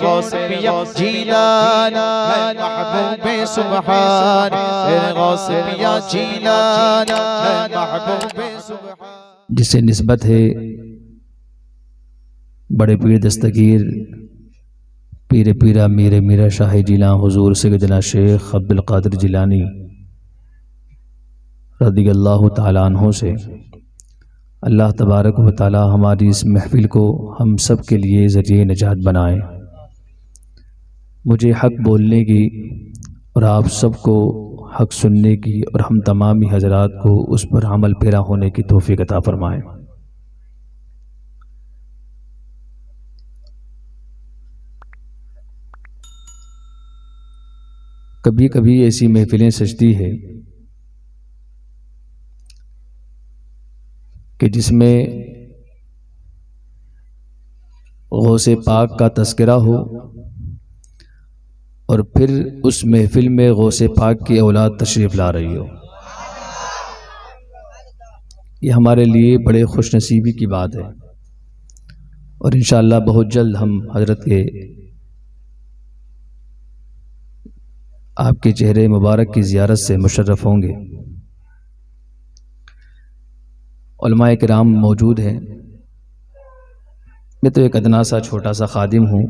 गौस पिया जीलान महबूबे सुभान, गौस पिया जीलान महबूबे सुभान। जिसे निस्बत है बड़े पीर दस्तगीर पीर पीरा मीर मीरा शाह जिला हुजूर सैयदना शेख अब्दुल कादिर जिलानी रज़ियल्लाहु ताला अन्हु से अल्लाह तबारक व तआला हमारी इस महफिल को हम सब के लिए ज़रिए निजात बनाए। मुझे हक़ बोलने की और आप सबको हक़ सुनने की और हम तमामी हज़रात को उस पर अमल पेरा होने की तौफ़ीक़ अता फ़रमाए। कभी कभी ऐसी महफिलें सजती है कि जिसमें गौसे पाक का तज़किरा हो और फिर उस महफिल में गौसे पाक की औलाद तशरीफ़ ला रही हो। ये हमारे लिए बड़े खुशनसीबी की बात है और इंशाअल्लाह बहुत जल्द हम हज़रत के आपके चेहरे मुबारक की ज़ियारत से मुशर्रफ होंगे। उलमाए किराम मौजूद हैं। मैं तो एक अदना सा छोटा सा खादिम हूँ,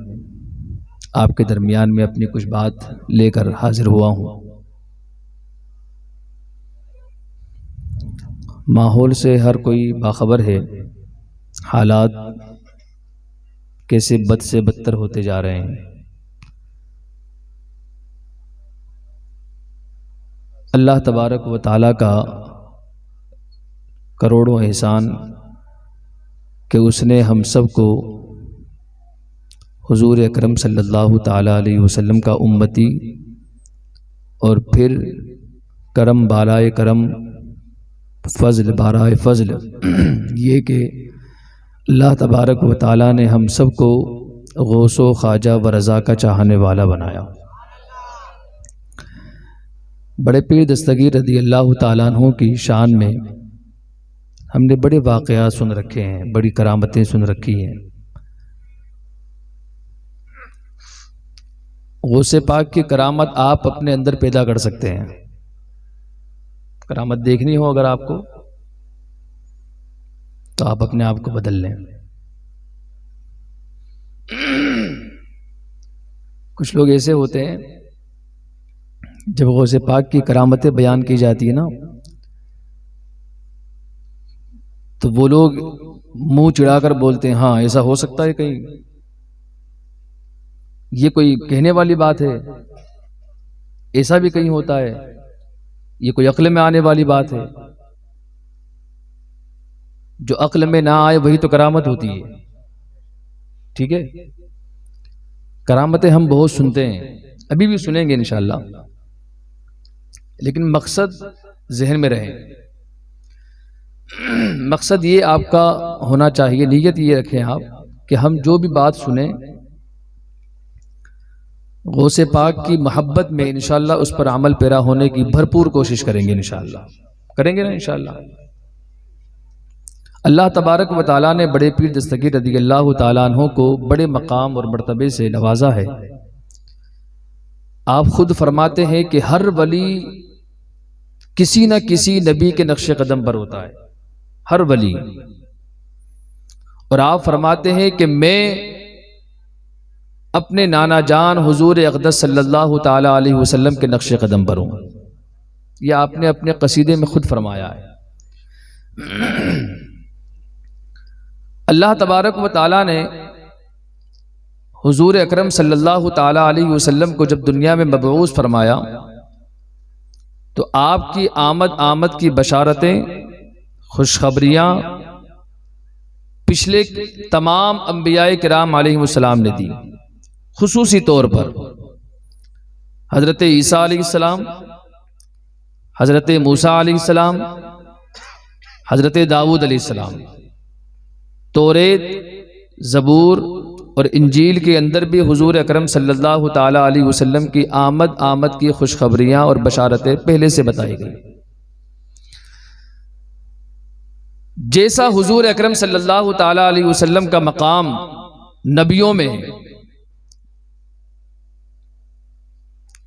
आपके दरमियान में अपनी कुछ बात लेकर हाजिर हुआ हूँ। माहौल से हर कोई बाखबर है, हालात कैसे बद से बदतर होते जा रहे हैं। अल्लाह तबारक व तआला का करोड़ों एहसान कि उसने हम सब को हुजूर अकरम सल्लल्लाहु ताला अलैहि वसल्लम का उम्मती और फिर करम बालाए करम फ़ज़ल बाराए फ़ज़ल ये कि अल्लाह तबारक व तआला ने हम सब को गौसो ख्वाजा व रज़ा का चाहने वाला बनाया। बड़े पीर दस्तगीर रज़ियल्लाहु ताला अन्हु की शान में हमने बड़े वाक़यात सुन रखे हैं, बड़ी करामतें सुन रखी हैं। गौसे पाक की करामत आप अपने अंदर पैदा कर सकते हैं। करामत देखनी हो अगर आपको तो आप अपने आप को बदल लें। कुछ लोग ऐसे होते हैं जब गौसे पाक की करामतें बयान की जाती है ना तो वो लोग मुंह चिढ़ाकर बोलते हैं हाँ ऐसा हो सकता है, कहीं ये कोई कहने वाली बात है, ऐसा भी कहीं होता है, ये कोई अक्ल में आने वाली बात है। जो अक्ल में ना आए वही तो करामत होती है। ठीक है, करामतें हम बहुत सुनते हैं, अभी भी सुनेंगे इंशाअल्लाह, लेकिन मकसद जहन में रहे। मकसद ये आपका होना चाहिए, नीयत ये रखें आप कि हम जो भी बात सुने गौसे पाक की मोहब्बत में इंशाअल्लाह उस पर अमल पैरा होने की भरपूर कोशिश करेंगे। इंशाअल्लाह करेंगे ना इंशाअल्लाह। अल्लाह तबारक व तआला ने बड़े पीर दस्तगीर रज़ियल्लाहु ताला अन्हु को बड़े मकाम और मर्तबे से नवाजा है। आप खुद फरमाते हैं कि हर वली किसी न किसी नबी के नक्शे कदम पर होता है, हर वली। और आप फरमाते हैं कि मैं अपने नाना जान हुजूर अक़दस सल्लल्लाहु ताला अलैहि वसल्लम के नक्शे कदम पर हूँ। यह आपने अपने कसीदे में खुद फरमाया है। अल्लाह तबारक व तआला ने हुजूर अकरम सल्लल्लाहु ताला अलैहि वसल्लम को जब दुनिया में मबऊस फरमाया तो आपकी आमद की बशारतें, खुशखबरियाँ पिछले तमाम अंबियाए किराम अलैहिमुस्सलाम ने दी। खुसूसी तौर पर हज़रत ईसा अलैहिस्सलाम, हज़रत मूसा अलैहिस्सलाम, हज़रत दाऊद अलैहिस्सलाम, तौरेत, ज़बूर और इंजील के अंदर भी हुजूर अकरम सल्लल्लाहु ताला अलैहि वसल्लम की आमद की खुशखबरियाँ और बशारतें पहले से बताई गई। जैसा हुजूर अकरम सल्लल्लाहु ताला अलैहि वसल्लम का मकाम नबियों में है,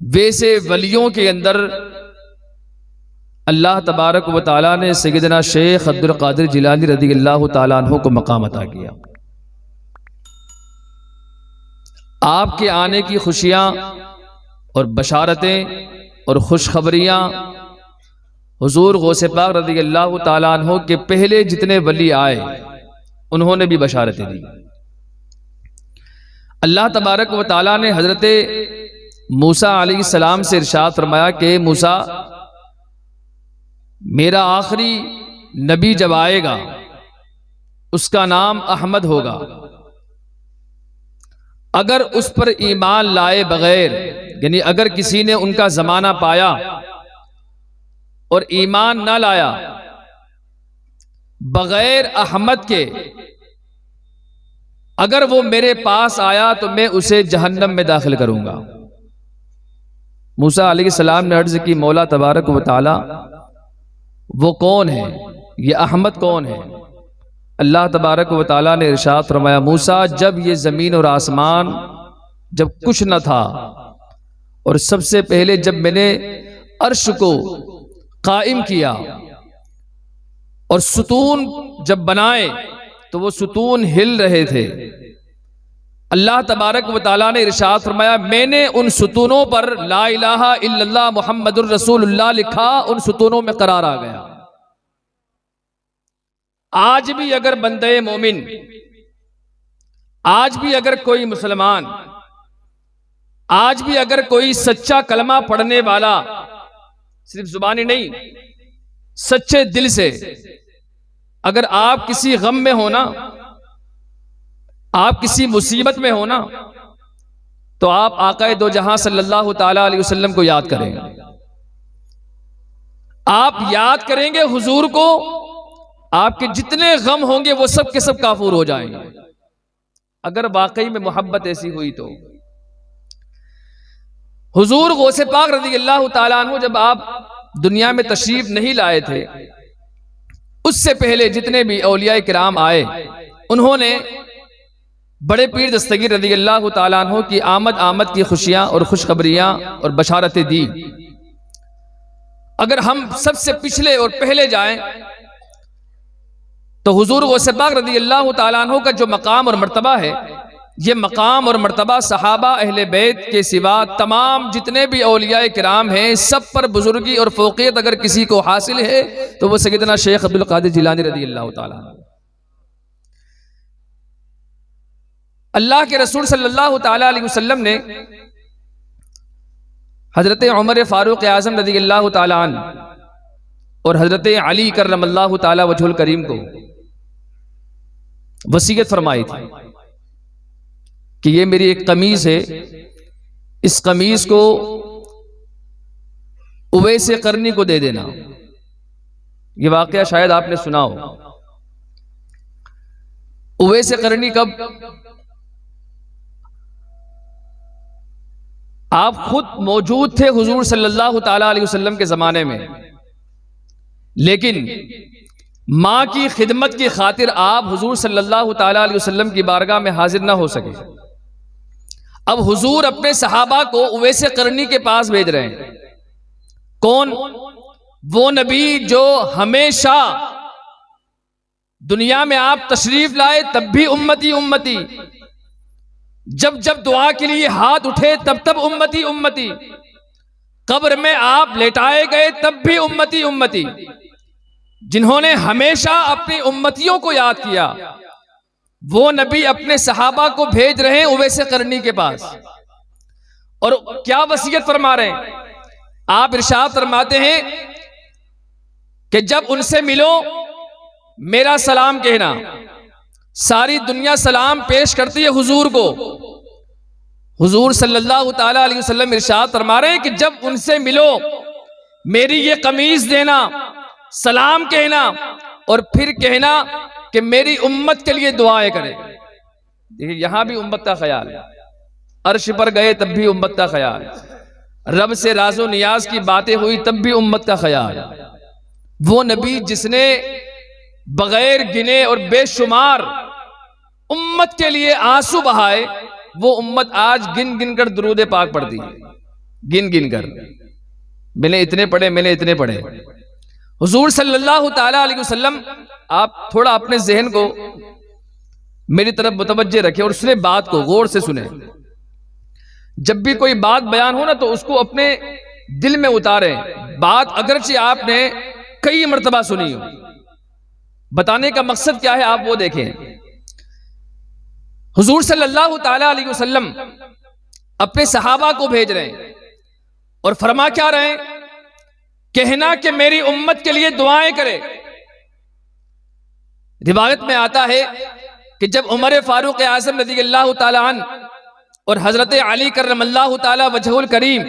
वैसे वलियों के अंदर अल्लाह तबारक व तआला ने सैयदना शेख अब्दुल कादिर जिलानी रज़ी अल्लाह तआला अन्हु को मकाम अता किया। आपके आने की खुशियां और बशारतें और खुशखबरियां हुजूर गौसे पाक रज़ी अल्लाह तआला अन्हु के पहले जितने वली आए उन्होंने भी बशारतें दी। अल्लाह तबारक व तआला ने हजरत मूसा अलैहिस्सलाम से इरशाद फरमाया कि मूसा, मेरा आखिरी नबी जब आएगा उसका नाम अहमद होगा। अगर उस पर ईमान लाए बगैर, यानी अगर किसी ने उनका जमाना पाया और ईमान ना लाया बगैर अहमद के, अगर वो मेरे पास आया तो मैं उसे जहन्नम में दाखिल करूंगा। मूसा अलैहिस्सलाम ने अर्ज की, मौला तबारक व तआला वो कौन है, ये अहमद कौन है? अल्लाह तबारक व तआला ने इरशाद फरमाया, मूसा, जब ये जमीन और आसमान जब कुछ न था और सबसे पहले जब मैंने अर्श को कायम किया और सुतून जब बनाए तो वो सुतून हिल रहे थे, अल्लाह तबारक व तआला ने इरशाद फरमाया, मैंने उन सुतूनों पर ला इलाहा इल्लल्लाह मुहम्मदुर रसूलुल्लाह लिखा, उन सुतूनों में करार आ गया। आज भी अगर बंदे मोमिन, आज भी अगर कोई मुसलमान, आज भी अगर कोई सच्चा कलमा पढ़ने वाला, सिर्फ जुबानी नहीं सच्चे दिल से, अगर आप किसी गम में हो ना, आप किसी मुसीबत में हो ना, तो आप आकाए दो जहां सल्लल्लाहु ताला अलैहि वसल्लम को याद करें। आप याद करेंगे हुजूर को, आपके जितने गम होंगे वो सब के सब काफूर हो जाएंगे। अगर वाकई में मोहब्बत ऐसी हुई तो हुजूर गौसे पाक रज़ी अल्लाह ताला अन्हु जब आप दुनिया में तशरीफ नहीं लाए थे, उससे पहले जितने भी औलिया किराम आए, उन्होंने बड़े पीर दस्तगीर रज़ी अल्लाह ताला अन्हु की आमद की खुशियां और खुशखबरियां और बशारतें दी। अगर हम सबसे पिछले और पहले जाएं तो हुजूर गौसे पाक रज़ी अल्लाह ताला अन्हु का जो मकाम और मर्तबा है, ये मकाम और मर्तबा सहाबा अहले बैत के सिवा तमाम जितने भी औलिया किराम हैं, सब पर बुजुर्गी और फौकियत अगर किसी को हासिल है तो वो सैयदना शेख अब्दुल कादिर जिलानी रज़ी अल्लाह ताला। अल्लाह के रसूल सल्लल्लाहु ताला अलैहि वसल्लम ने हजरत उमर फारूक आज़म रज़ी अल्लाह ताला अन्हु और हजरत अली करमल्लाहु ताला वजहुल करीम को वसीयत फरमाई थी कि ये मेरी एक कमीज है, इस कमीज को उवैसे करनी को दे देना। ये वाकया शायद आपने सुना हो। उवैसे करनी कब? आप खुद मौजूद थे हुजूर सल्लल्लाहु ताला अलैहि वसल्लम के जमाने में, लेकिन मां की खिदमत की खातिर आप हुजूर सल्लल्लाहु ताला अलैहि वसल्लम की बारगाह में हाजिर ना हो सके। अब हुजूर अपने सहाबा को उवैसे करनी के पास भेज रहे हैं। कौन? वो नबी जो हमेशा दुनिया में आप तशरीफ लाए तब भी उम्मती उम्मती, जब जब दुआ के लिए हाथ उठे तब तब उम्मती उम्मती, कब्र में आप लेटाए गए तब भी उम्मती उम्मती, जिन्होंने हमेशा अपनी उम्मतियों को याद किया, वो नबी अपने सहाबा को भेज रहे हैं उवैसे करनी के पास। और क्या वसीयत फरमा रहे हैं? आप इरशाद फरमाते हैं कि जब उनसे मिलो मेरा सलाम कहना। सारी दुनिया सलाम पेश करती है हुजूर को। हुजूर सल्लल्लाहु ताला अलैहि वसल्लम इरशाद फरमा रहे हैं कि जब उनसे मिलो मेरी ये कमीज देना, सलाम कहना और फिर कहना कि मेरी उम्मत के लिए दुआएं करें। देखिए यहां भी उम्मत का ख्याल, अर्श पर गए तब भी उम्मत का ख्याल, रब से राजो नियाज की बातें हुई तब भी उम्मत का ख्याल। वो नबी जिसने बगैर गिने और बेशुमार उम्मत के लिए आंसू बहाए, वो उम्मत आज गिन गिन कर दुरूद पाक पढ़ती है। गिन गिन कर, मैंने इतने पढ़े, मैंने इतने पढ़े। हुजूर सल्लल्लाहु ताला अलैहि वसल्लम, आप थोड़ा अपने जहन को मेरी तरफ मुतवज्जे रखें और सुने, बात को गौर से सुने। जब भी कोई बात बयान हो ना तो उसको अपने दिल में उतारें। बात अगरचे आपने कई मर्तबा सुनी हो, बताने का मकसद क्या है आप वो देखें। हुजूर सल्लल्लाहु ताला अलैहि वसल्लम अपने सहाबा को भेज रहे हैं और फरमा क्या रहे हैं, कहना कि मेरी उम्मत के लिए दुआएं करे। रिवायत में आता है कि जब उमर फारूक आज़म रज़ियल्लाहु ताला अन्हु और हजरत अली करमल्लाहु ताला वजहुल करीम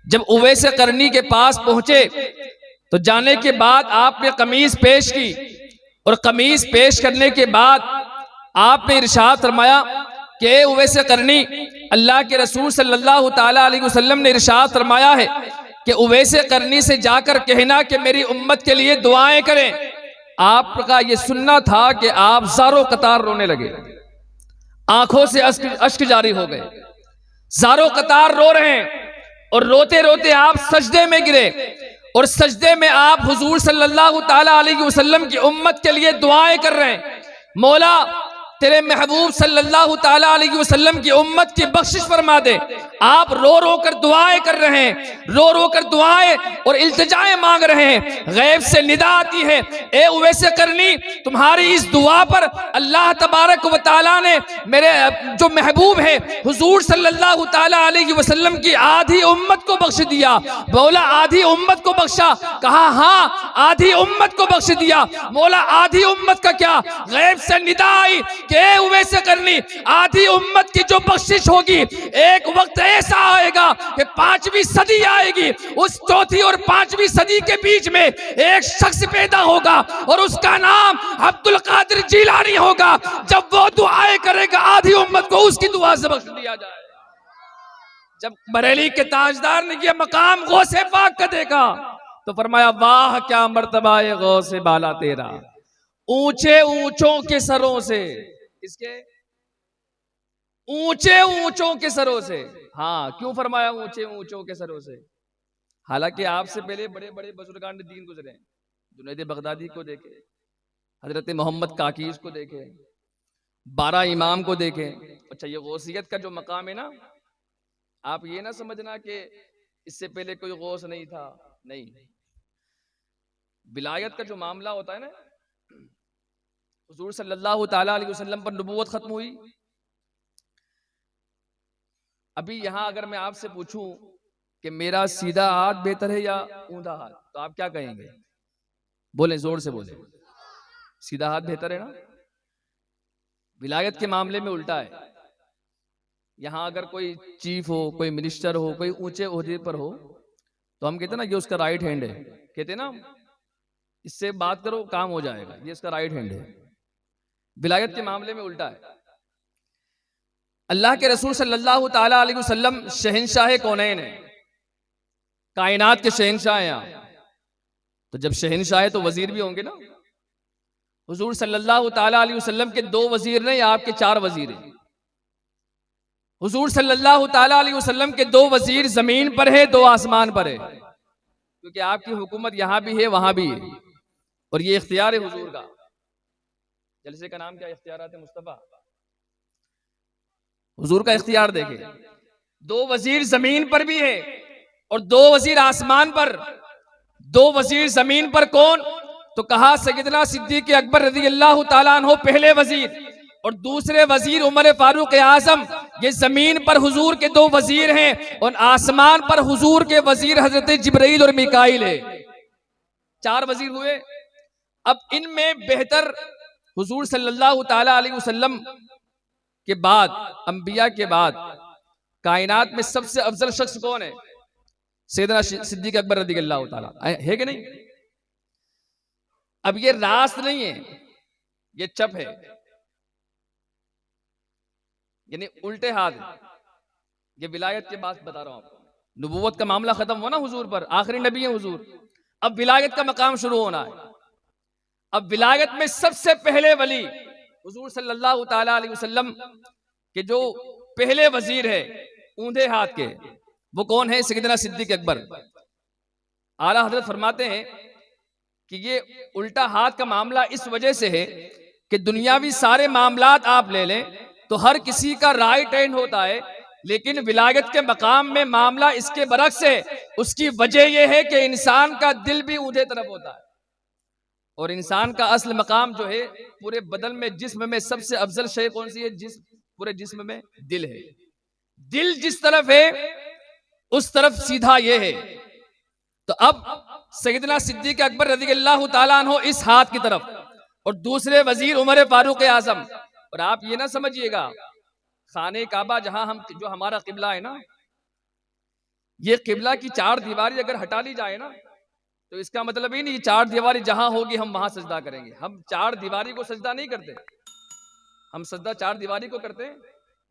जब उवैस करनी के पास पहुंचे तो जाने के बाद आपने कमीज पेश की और कमीज पेश करने के बाद आपने इरशाद फरमाया कि उवैस करनी, अल्लाह के रसूल सल्लल्लाहु ताला अलैहि वसल्लम ने इरशाद फरमाया है कि उवैस करनी से जाकर कहना कि मेरी उम्मत के लिए दुआएं करें। आपका ये सुनना था कि आप ज़ारो कतार रोने लगे, आंखों से अश्क जारी हो गए, ज़ारो कतार रो रहे हैं और रोते रोते आप सजदे में गिरे और सजदे में आप हुजूर सल्लल्लाहु ताला अलैहि वसल्लम की उम्मत के लिए दुआएं कर रहे हैं। मौला तेरे महबूब सल्लल्लाहु ताला अलैहि वसल्लम की उम्मत की बख्शिश फरमा दे। आप रो रो कर दुआएं कर रहे हैं, रो रो कर दुआएं और इल्तिजाएं मांग रहे हैं। गैब से निदा आती है, ए उवैस करनी, तुम्हारी इस दुआ पर अल्लाह तबारक व तआला ने मेरे जो महबूब है हुजूर सल्लल्लाहु ताला अलैहि वसल्लम की आधी उम्मत को बख्श दिया। मौला आधी उम्मत को बख्शा? कहा हाँ, आधी उम्मत को बख्श दिया। मौला आधी उम्मत का क्या? गैब से निदा आई कि उवैस करनी, आधी उम्मत की जो बख्शिश होगी, एक वक्त ऐसा आएगा कि 5वीं सदी आएगी, उस चौथी और 5वीं सदी के बीच में एक शख्स पैदा होगा और उसका नाम अब्दुल कादिर जिलानी होगा। जब वो दुआएं करेगा आधी उम्मत को उसकी दुआ से बख्श दिया जाए। जब बरेली के ताजदार ने यह मकाम गौसे पाक का देखा तो फरमाया, वाह क्या मर्तबा है गौसे बाला तेरा, ऊंचे ऊंचों के सरों से, इसके ऊंचे ऊंचों के सरों से। हाँ, क्यों फरमाया ऊंचे ऊंचों के सरों से? हालांकि आपसे पहले बड़े बड़े बुजुर्गान दीन गुजरे, जुनैद बगदादी को देखे, हजरत मोहम्मद काकीज को देखे, 12 इमाम को देखे। अच्छा, ये गौसियत का जो मकाम है ना, आप ये ना समझना कि इससे पहले कोई गौस नहीं था, नहीं। विलायत का जो मामला होता है ना, हुजूर सल्लल्लाहु ताला अलैहि वसल्लम पर नबूवत खत्म हुई। अभी यहां अगर मैं आपसे पूछूं कि मेरा सीधा हाथ बेहतर है या ऊंधा हाथ, तो आप क्या कहेंगे? बोले, जोर से बोले। सीधा हाथ बेहतर है ना? विलायत के मामले में उल्टा है। यहां अगर कोई चीफ हो, कोई मिनिस्टर हो, कोई ऊंचे ओहदे पर हो, तो हम कहते ना ये उसका राइट हैंड है, कहते ना इससे बात करो काम हो जाएगा, ये इसका राइट हैंड है। विलायत के मामले में उल्टा है। अल्लाह के रसूल सल्लल्लाहु ताला अलैहि वसल्लम शहंशाह कौनैन है, कायनात के शहंशाह हैं आप। तो जब शहंशाह है तो वजीर भी होंगे ना। हुजूर सल्लल्लाहु ताला अलैहि वसल्लम के 2 वजीर नहीं, आपके 4 वजीर हैं। हुजूर सल्लल्लाहु ताला अलैहि वसल्लम के 2 वजीर जमीन पर है, 2 आसमान पर है, क्योंकि आपकी हुकूमत यहां भी है वहां भी है और ये इख्तियार है हुजूर का। जलसे का नाम क्या? इख्तियारात मुस्तफा। हुजूर का इख्तियार देखे, 2 वजीर जमीन पर भी है और 2 वजीर आसमान पर। 2 वजीर जमीन पर कौन? तो कहा सैयदना सिद्दीक अकबर रज़ियल्लाहु ताला अन्हु पहले वजीर और दूसरे वजीर उमर फारूक आजम। ये जमीन पर हुजूर के 2 वजीर हैं और आसमान पर हुजूर के वजीर हजरत जिब्राइल और मिकाइल है। 4 वजीर हुए। अब इनमें बेहतर हुजूर सल्लल्लाहु ताला अलैहि वसल्लम के बाद, अंबिया के बाद कायनात में सबसे अफजल शख्स कौन है? सैयदना सिद्दीक अकबर रज़ियल्लाहु ताला, है कि नहीं? अब ये रास्त नहीं है, ये चप है, यानी उल्टे हाथ। ये विलायत के बाद बता रहा हूं आपको। नबूवत का मामला खत्म हुआ ना हुजूर पर, आखिरी नबी है हुजूर। अब विलायत का मकाम शुरू होना है। अब विलायत में सबसे पहले वली हुजूर सल्लल्लाहु ताला अलैहि वसल्लम के जो पहले वजीर है ऊंधे हाथ के, वो कौन है? सैयदना सिद्दीक अकबर। आला हजरत फरमाते हैं कि ये उल्टा हाथ का मामला इस वजह से है कि दुनियावी सारे मामलात आप ले लें तो हर किसी का राइट हैंड होता है, लेकिन विलायत के मकाम में मामला इसके बरक्स है। उसकी वजह यह है कि इंसान का दिल भी ऊंधे तरफ होता है, और इंसान का असल मकाम जो है पूरे बदन में, जिस्म में सबसे अफजल शय कौन सी है? पूरे जिस्म में दिल है। दिल जिस तरफ है उस तरफ सीधा ये है। तो अब सैयदना सिद्दीक अकबर रज़ियल्लाहु ताला अन्हु इस हाथ की तरफ और दूसरे वजीर उमर फारूक आजम। और आप ये ना समझिएगा खाने काबा जहां हम, जो हमारा किबला है ना, ये किबला की चार दीवारी अगर हटा ली जाए ना तो इसका मतलब ही नहीं चार दीवारी जहां होगी हम वहां सजदा करेंगे। हम चार दीवारी को सजदा नहीं करते। हम सजदा चार दीवारी को करते हैं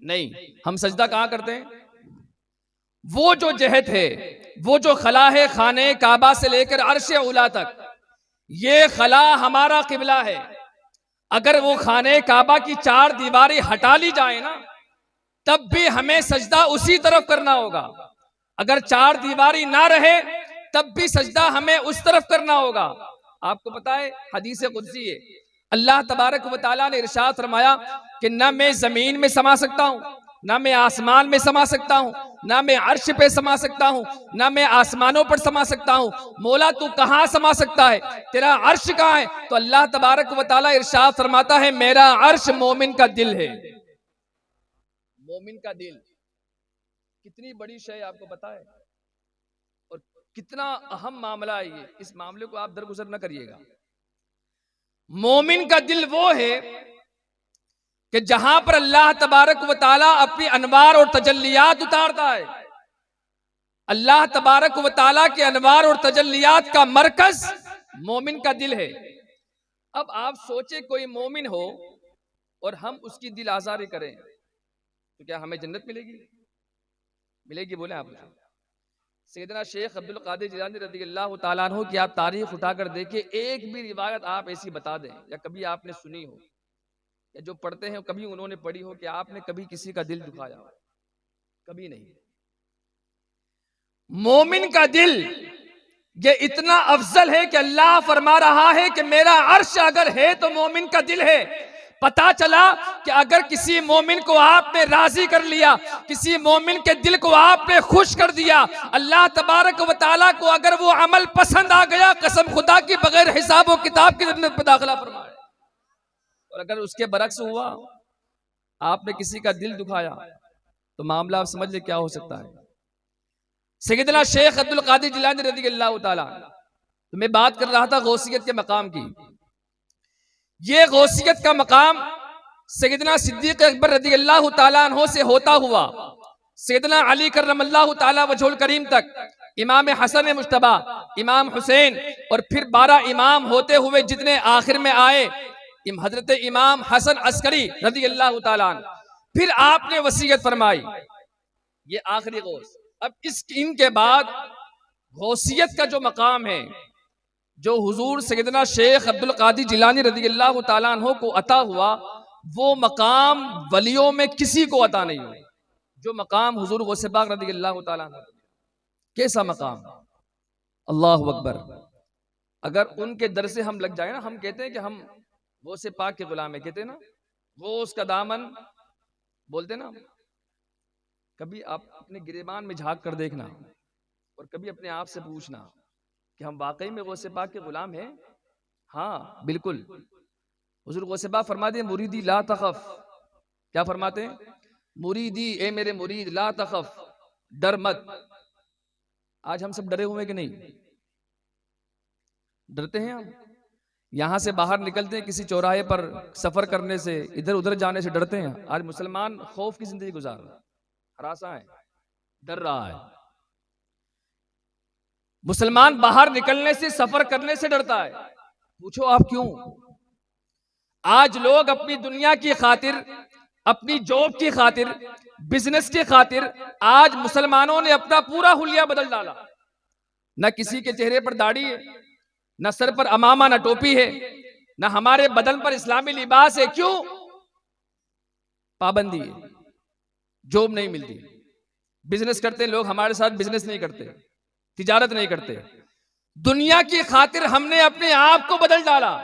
नहीं, हम सजदा कहां करते हैं? वो जो जहत है, वो जो खला है खाने काबा से लेकर अर्शे उला तक, ये खला हमारा किबला है। अगर वो खाने काबा की चार दीवारी हटा ली जाए ना तब भी हमें सजदा उसी तरफ करना होगा। अगर चार दीवारी ना रहे तब भी सजदा हमें उस तरफ करना होगा। आपको पता है हदीस कुदसी है, अल्लाह तबारक व तआला ने इरशाद फरमाया कि ना मैं जमीन में समा सकता हूं, ना मैं आसमान में समा सकता हूं, ना मैं अर्श पे समा सकता हूं, ना मैं आसमानों पर समा सकता हूं। मौला तू कहां समा सकता है? तेरा अर्श कहां है? तो अल्लाह तबारक व तआला इरशाद फरमाता है मेरा अर्श मोमिन का दिल है। मोमिन का दिल कितनी बड़ी शय आपको पता है, और कितना अहम मामला है ये। इस मामले को आप दरगुजर न करिएगा। मोमिन का दिल वो है कि जहां पर अल्लाह तबारक व तआला अपनी अनवार और तजल्लियात उतारता है। अल्लाह तबारक व तआला के अनवार और तजल्लियात का मरकज मोमिन का दिल है। अब आप सोचे कोई मोमिन हो और हम उसकी दिल आजारी करें तो क्या हमें जन्नत मिलेगी? मिलेगी? बोले आप। सैयदना शेख अब्दुल कादिर जिलानी रज़ियल्लाहु ताला अन्हु की आप तारीख उठाकर देखिए, एक भी रिवायत आप ऐसी बता दें या कभी आपने सुनी हो या जो पढ़ते हैं कभी उन्होंने पढ़ी हो कि आपने कभी किसी का दिल दुखाया हो? कभी नहीं। मोमिन का दिल ये इतना अफजल है कि अल्लाह फरमा रहा है कि मेरा अर्श अगर है तो मोमिन का दिल है। पता चला कि अगर किसी मोमिन को आपने राजी कर लिया, किसी मोमिन के दिल को आपने खुश कर दिया, अल्लाह तबारक व तआला को अगर वो अमल पसंद आ गया, कसम खुदा की बगैर हिसाब और किताब की जन्नत में दाखिला फरमाए। और अगर उसके बरक्स हुआ, आपने किसी का दिल दुखाया, तो मामला आप समझ ले क्या हो सकता है। सैयदना शेख अब्दुल कादिर जिलानी रज़ियल्लाहु ताला, तो मैं बात कर रहा था गौसियत के मकाम की। ये गौसियत का मकाम सैयदना सिद्दीक अकबर रज़ियल्लाहु ताला अन्हु से होता हुआ सैयदना अली करमल्लाहु ताला वजहुल करीम तक, इमाम हसन मुश्तबा, इमाम हुसैन और फिर 12 इमाम होते हुए जितने आखिर में आए हजरत इमाम हसन अस्करी रज़ियल्लाहु ताला अन्हु, फिर आपने वसीयत फरमाई। ये आखिरी गौस। अब इनके बाद गौसियत का जो मकाम है, जो हुजूर सैयदना शेख अब्दुल कादिर जिलानी रज़ियल्लाहु ताला अन्हु को अता हुआ, वो मकाम वलियों में किसी को अता नहीं हुआ जो मकाम हुजूर गौसे पाक रज़ियल्लाहु ताला अन्हु। कैसा मकाम! अल्लाहु अकबर। अगर उनके दर से हम लग जाए ना, हम कहते हैं कि हम गौसे पाक के गुलाम है, कहते हैं ना, वो उसका दामन बोलते ना। कभी आप अपने गिरेबान में झांक कर देखना और कभी अपने आप से पूछना कि हम वाकई में गौसे पाक के गुलाम हैं। हाँ बिल्कुल। हुजूर गौसे पाक फरमाते हैं मुरीदी ला तखफ। क्या फरमाते हैं? मुरीदी, ए मेरे मुरीद, ला तखफ, डर मत। आज हम सब डरे हुए कि नहीं? डरते हैं हम। यहां से बाहर निकलते हैं, किसी चौराहे पर सफर करने से, इधर उधर जाने से डरते हैं। आज मुसलमान खौफ की जिंदगी गुजार रहा है, हरासा है, डर रहा है। मुसलमान बाहर निकलने से, सफर करने से डरता है। पूछो आप क्यों? आज लोग अपनी दुनिया की खातिर, अपनी जॉब की खातिर, बिजनेस की खातिर, आज मुसलमानों ने अपना पूरा हुलिया बदल डाला। न किसी के चेहरे पर दाढ़ी है, न सर पर अमामा, न टोपी है, न हमारे बदन पर इस्लामी लिबास है। क्यों? पाबंदी है, जॉब नहीं मिलती। बिजनेस करते हैं लोग, हमारे साथ बिजनेस नहीं करते, तिजारत नहीं करते। दुनिया की खातिर हमने अपने आप को बदल डाला,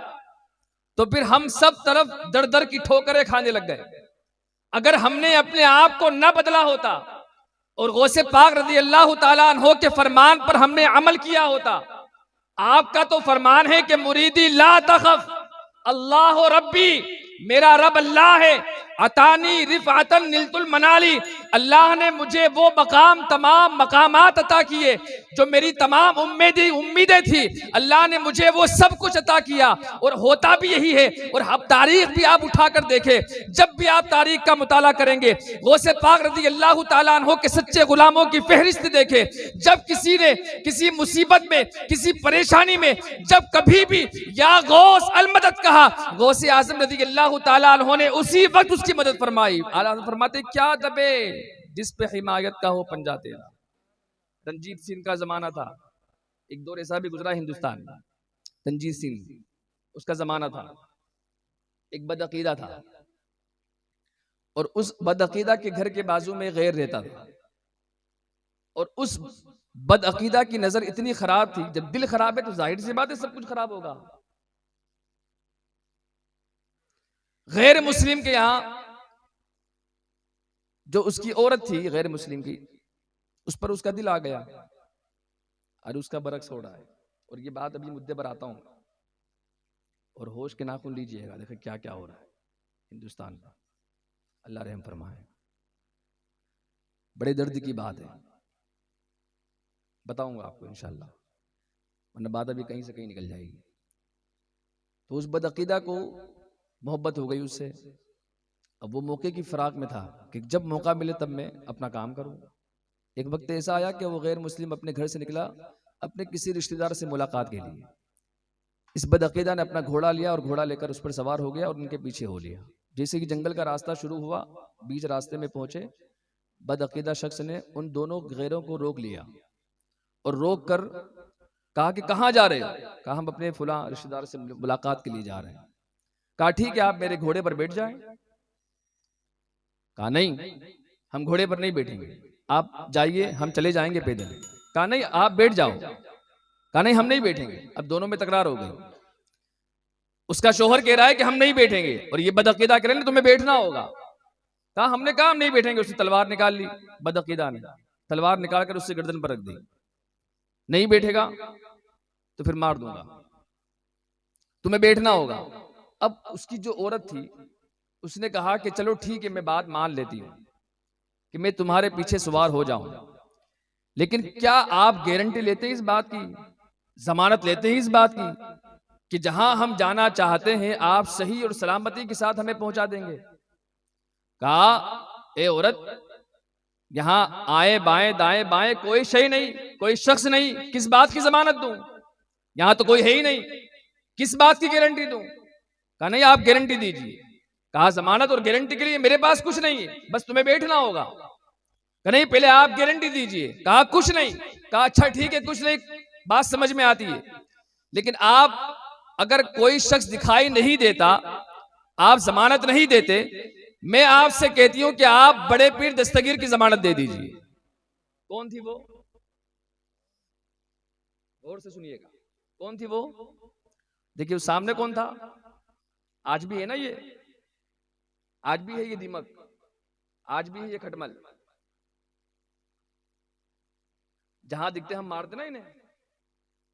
तो फिर हम सब तरफ दर दर की ठोकरें खाने लग गए। अगर हमने अपने आप को न बदला होता और गौसे पाक रज़ी अल्लाह ताला अन्हो के फरमान पर हमने अमल किया होता। आपका तो फरमान है कि मुरीदी ला तखफ अल्लाह रब्बी, मेरा रब अल्लाह है। अतानी रिफातन निलतुल मनाली, अल्लाह ने मुझे वो मकाम, तमाम मकामात अता किए जो मेरी तमाम उम्मीदें थी, अल्लाह ने मुझे वो सब कुछ अता किया। और होता भी यही है। और अब तारीख भी आप उठाकर देखें, जब भी आप तारीख का मुताला करेंगे, गौसे पाक रज़ी अल्लाह ताला अन्हो के सच्चे गुलामों की फहरिस्त देखें। जब किसी ने किसी मुसीबत में, किसी परेशानी में, जब कभी भी या गौस अल मदद कहा, गौसे आजम रज़ी अल्लाह ताला अन्हो ने उसी वक्त उसकी मदद फरमाई। आला फरमाते क्या दबे जिस पे हिमायत का हो पंजा तेरा। रंजीत सिंह का जमाना था, एक दौर ऐसा भी गुजरा हिंदुस्तान में, रंजीत सिंह उसका जमाना था। एक बदअकीदा था और उस बदअकीदा के घर के बाजू में गैर रहता था। और उस बदअकीदा की नजर इतनी खराब थी, जब दिल खराब है तो जाहिर सी बात है सब कुछ खराब होगा। गैर मुस्लिम के यहां जो उसकी औरत थी गैर मुस्लिम की, उस पर उसका दिल आ गया और उसका बरक्स हो रहा है। और ये बात अभी मुद्दे पर आता हूं और होश के नाखून लीजिएगा, देखिए क्या क्या हो रहा है हिंदुस्तान में। अल्लाह रहम फरमाए। बड़े दर्द की बात है, बताऊंगा आपको इंशाल्लाह, वरना बात अभी कहीं से कहीं निकल जाएगी। तो उस बदअकीदा को मोहब्बत हो गई उससे। अब वो मौके की फराक में था कि जब मौका मिले तब मैं अपना काम करूं। एक वक्त ऐसा आया कि वो गैर मुस्लिम अपने घर से निकला अपने किसी रिश्तेदार से मुलाकात के लिए। इस बदअकीदा ने अपना घोड़ा लिया और घोड़ा लेकर उस पर सवार हो गया और उनके पीछे हो लिया। जैसे कि जंगल का रास्ता शुरू हुआ, बीच रास्ते में पहुंचे, बदअकीदा शख्स ने उन दोनों गैरों को रोक लिया और रोक कर कहा कि कहाँ जा रहे हो? कहा हम अपने फुला रिश्तेदार से मुलाकात के लिए जा रहे हैं। कहा ठीक है, आप मेरे घोड़े पर बैठ जाएं। कहा नहीं, हम घोड़े पर नहीं बैठेंगे, आप जाइए, हम चले जाएंगे पैदल। कहा नहीं, आप बैठ जाओ। कहा नहीं, हम नहीं बैठेंगे। अब दोनों में तकरार हो गई। उसका शोहर कह रहा है कि हम नहीं बैठेंगे और ये बदअकीदा कह रहे हैं तुम्हें बैठना होगा। कहा हमने कहा हम नहीं बैठेंगे। उसने तलवार निकाल ली, बदअकीदा ने तलवार निकाल कर उससे गर्दन पर रख दी। नहीं बैठेगा तो फिर मार दूंगा, तुम्हें बैठना होगा। अब उसकी जो औरत थी उसने कहा कि चलो ठीक है, मैं बात मान लेती हूं कि मैं तुम्हारे पीछे सवार हो जाऊं, लेकिन क्या आप गारंटी लेते हैं इस बात की, जमानत लेते हैं इस बात की कि जहां हम जाना चाहते हैं आप सही और सलामती के साथ हमें पहुंचा देंगे? कहा ए औरत, यहां आए बाएं दाएं बाएं कोई शय नहीं, कोई शख्स नहीं, किस बात की जमानत दूं? यहां तो कोई है ही नहीं, किस बात की गारंटी दूं? कहा नहीं, आप गारंटी दीजिए। कहा जमानत और गारंटी के लिए मेरे पास कुछ नहीं है, बस तुम्हें बैठना होगा। कहा नहीं, पहले आप गारंटी दीजिए। कहा कुछ नहीं। कहा अच्छा ठीक है, कुछ नहीं, बात समझ में आती है, लेकिन आप अगर कोई शख्स दिखाई नहीं देता, आप जमानत नहीं देते, मैं आपसे कहती हूं कि आप बड़े पीर दस्तगीर की जमानत दे दीजिए। कौन थी वो? गौर से सुनिएगा, कौन थी वो? देखिए उस सामने कौन था? आज भी है ना ये, आज भी है ये दीमक, आज भी है ये खटमल। जहां दिखते हम मारते ना, इन्हें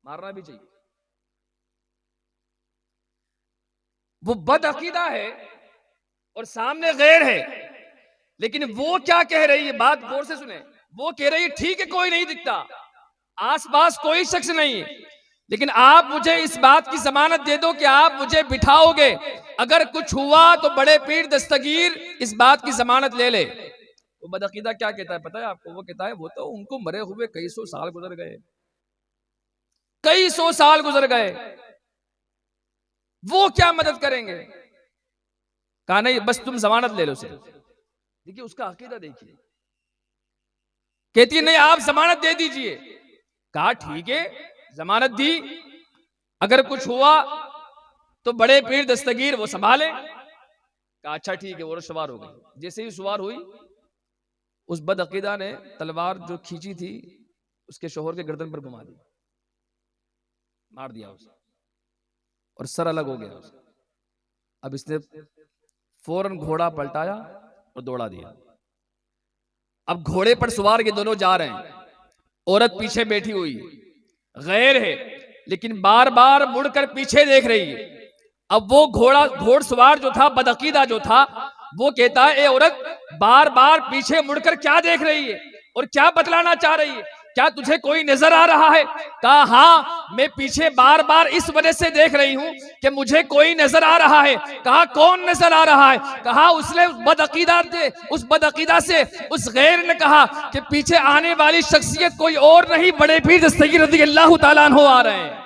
मारना भी चाहिए। वो बदअकीदा है और सामने गैर है, लेकिन वो क्या कह रही है, बात गौर से सुने। वो कह रही है ठीक है, कोई नहीं दिखता, आसपास कोई शख्स नहीं है, लेकिन आप मुझे इस बात की जमानत दे दो कि आप मुझे बिठाओगे, अगर कुछ हुआ तो बड़े पीर दस्तगीर इस बात की जमानत ले ले। वो बदअकीदा क्या कहता है पता है आपको? वो कहता है वो तो उनको मरे हुए कई सौ साल गुजर गए, कई सौ साल गुजर गए, वो क्या मदद करेंगे? कहा नहीं, बस तुम जमानत ले लो सिर्फ। देखिए उसका अकीदा देखिए, कहती है नहीं आप जमानत दे दीजिए। कहा ठीक है, जमानत दी, अगर कुछ हुआ तो बड़े पीर दस्तगीर वो संभाले। कहा अच्छा ठीक है, वो सवार हो गई। जैसे ही सवार हुई उस बदअकीदा ने तलवार जो खींची थी उसके शोहर के गर्दन पर घुमा दी, मार दिया उसे और सर अलग हो गया उसका। अब इसने फौरन घोड़ा पलटाया और दौड़ा दिया। अब घोड़े पर सवार ये दोनों जा रहे हैं, औरत पीछे बैठी हुई है, गैर है लेकिन बार बार मुड़कर पीछे देख रही है। अब वो घोड़सवार जो था, बदअकीदा जो था, वो कहता है ए औरत, बार बार पीछे मुड़कर क्या देख रही है और क्या बतलाना चाह रही है? क्या तुझे कोई नजर आ रहा है? कहा हाँ, मैं पीछे बार बार इस वजह से देख रही हूं कि मुझे कोई नजर आ रहा है। कहा कौन नजर आ रहा है? कहा उसने उस बदअकीदा से उस गैर ने कहा कि पीछे आने वाली शख्सियत कोई और नहीं, बड़े पीर दस्तगीर रज़ियल्लाहु ताला अन्हु आ रहे हैं।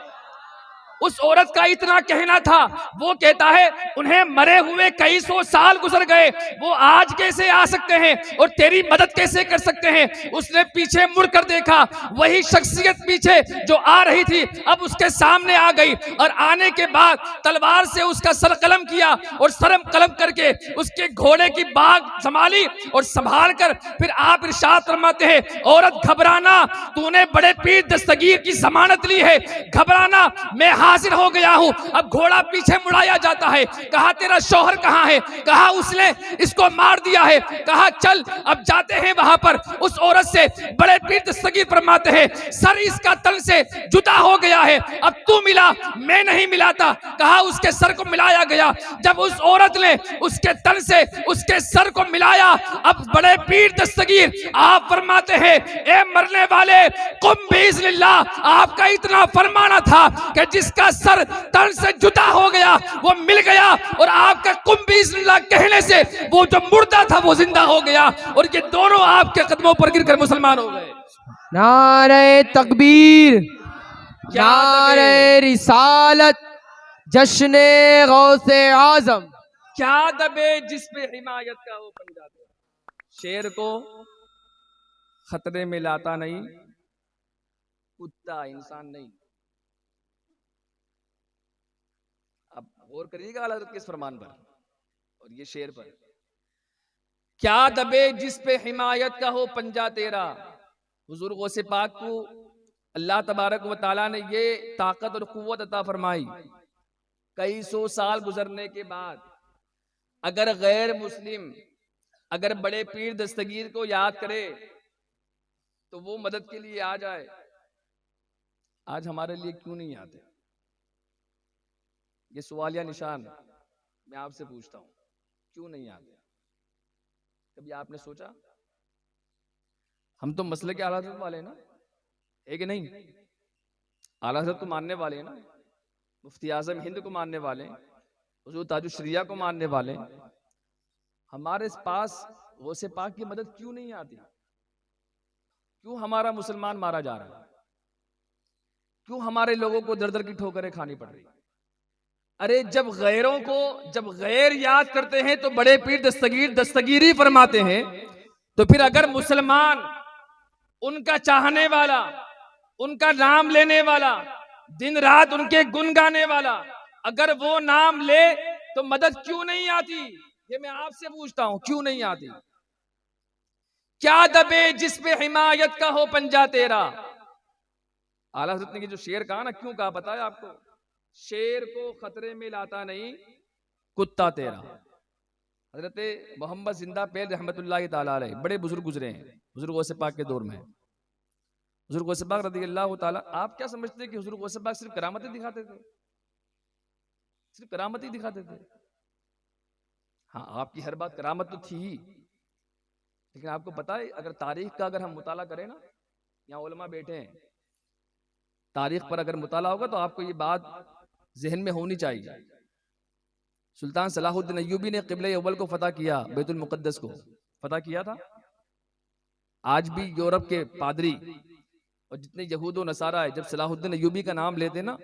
उस औरत का इतना कहना था, वो कहता है उन्हें मरे हुए कई सौ साल गुजर गए, वो आज कैसे आ सकते हैं और तेरी मदद कैसे कर सकते हैं? उसने पीछे मुड़कर देखा, वही शख्सियत पीछे जो आ रही थी अब उसके सामने आ गई और आने के बाद तलवार से उसका सर कलम किया और सर कलम करके उसके घोड़े की बाग संभाली और संभाल कर फिर आप इरशाद फरमाते हैं, औरत घबराना, तूने बड़े पीर दस्तगीर की जमानत ली है, घबराना, मैं हाजिर हो गया हूं। अब घोड़ा पीछे मुड़ाया जाता है। कहा तेरा शौहर कहां है? कहा उसने इसको मार दिया है। कहा चल अब जाते हैं वहां पर। उस औरत से बड़े पीर दस्तगीर फरमाते हैं, सर इसका तन से जुदा हो गया है, अब तू मिला, मैं नहीं मिलाता। कहा उसके सर को मिलाया गया। जब उस औरत ने उसके तन से उसके सर को मिलाया, अब बड़े पीर दस्तगीर आप फरमाते हैं, ए मरने वाले, कुम बिइज़्निल्लाह, आपका इतना फरमाना था कि जिसका सर तन से जुदा हो गया वो मिल गया और आपका कुम बिइज़्निल्लाह कहने से वो जो मुर्दा था वो जिंदा हो गया और ये दोनों आपके कदमों पर गिरकर मुसलमान हो गए। नारे तकबीर, नारे रिसालत, जश्ने गौसे आजम। क्या दबे जिस पे हिमायत का वो पंजा दे, शेर को खतरे में लाता नहीं, कुत्ता इंसान नहीं। अब गौर करिएगा आला हज़रत के इस फरमान पर और ये शेर पर, क्या दबे जिस पे हिमायत का हो पंजा तेरा। हुजूर गौसे पाक को अल्लाह तबारक व तआला ने ये ताकत और कुव्वत अता फरमाई। कई सौ साल गुजरने के बाद अगर गैर मुस्लिम अगर बड़े पीर दस्तगीर को याद करे तो वो मदद के लिए आ जाए, आज हमारे लिए क्यों नहीं आते? ये सवालिया निशान मैं आपसे पूछता हूं, क्यों नहीं आते? कभी आपने सोचा? हम तो मसले के आला हज़रत वाले ना, है कि नहीं? आला हज़रत को मानने वाले हैं ना, मुफ्ती आज़म हिंद को मानने वाले, हुज़ूर ताजुश शरिया को मानने वाले। हमारे पास गौसे पाक की मदद क्यों नहीं आती? क्यों हमारा मुसलमान मारा जा रहा है? क्यों हमारे लोगों को दर दर की ठोकरें खानी पड़ रही? अरे जब गैर याद करते हैं तो बड़े पीर दस्तगीरी फरमाते हैं, तो फिर अगर मुसलमान उनका चाहने वाला, उनका नाम लेने वाला, दिन रात उनके गुन गाने वाला, अगर वो नाम ले तो मदद क्यों नहीं आती? ये मैं आपसे पूछता हूं, क्यों नहीं आती? क्या दबे जिस पे हिमायत का हो पंजा तेरा। आला हज़रत ने जो शेर कहा ना, क्यों कहा पता है आपको? शेर को खतरे में लाता नहीं, कुत्ता तेरा। हजरत मोहम्मद जिंदा पेल रहमतुल्लाह ताला अलैह बड़े बुजुर्ग गुजरे हैं, हुजूर गौसे पाक के दौर में। हुजूर गौसे पाक रज़ियल्लाहु ताला, आप क्या समझते हैं कि हुजूर गौसे पाक सिर्फ करामतें दिखाते थे? सिर्फ करामत ही दिखाते थे? हाँ, आपकी हर बात करामत तो थी ही, लेकिन आपको पता है अगर तारीख का अगर हम मुताला करें ना, यहाँ उलमा बैठे हैं, तारीख पर अगर मुताला होगा तो आपको ये बात जहन में होनी चाहिए। सुल्तान सलाहुद्दीन अय्यूबी ने क़िबला अव्वल को फतह किया, बैतुल मुक़द्दस को फतह किया था। आज भी यूरोप के पादरी और जितने यहूद व नसारा है, जब सलाहुद्दीन अय्यूबी का नाम लेते ना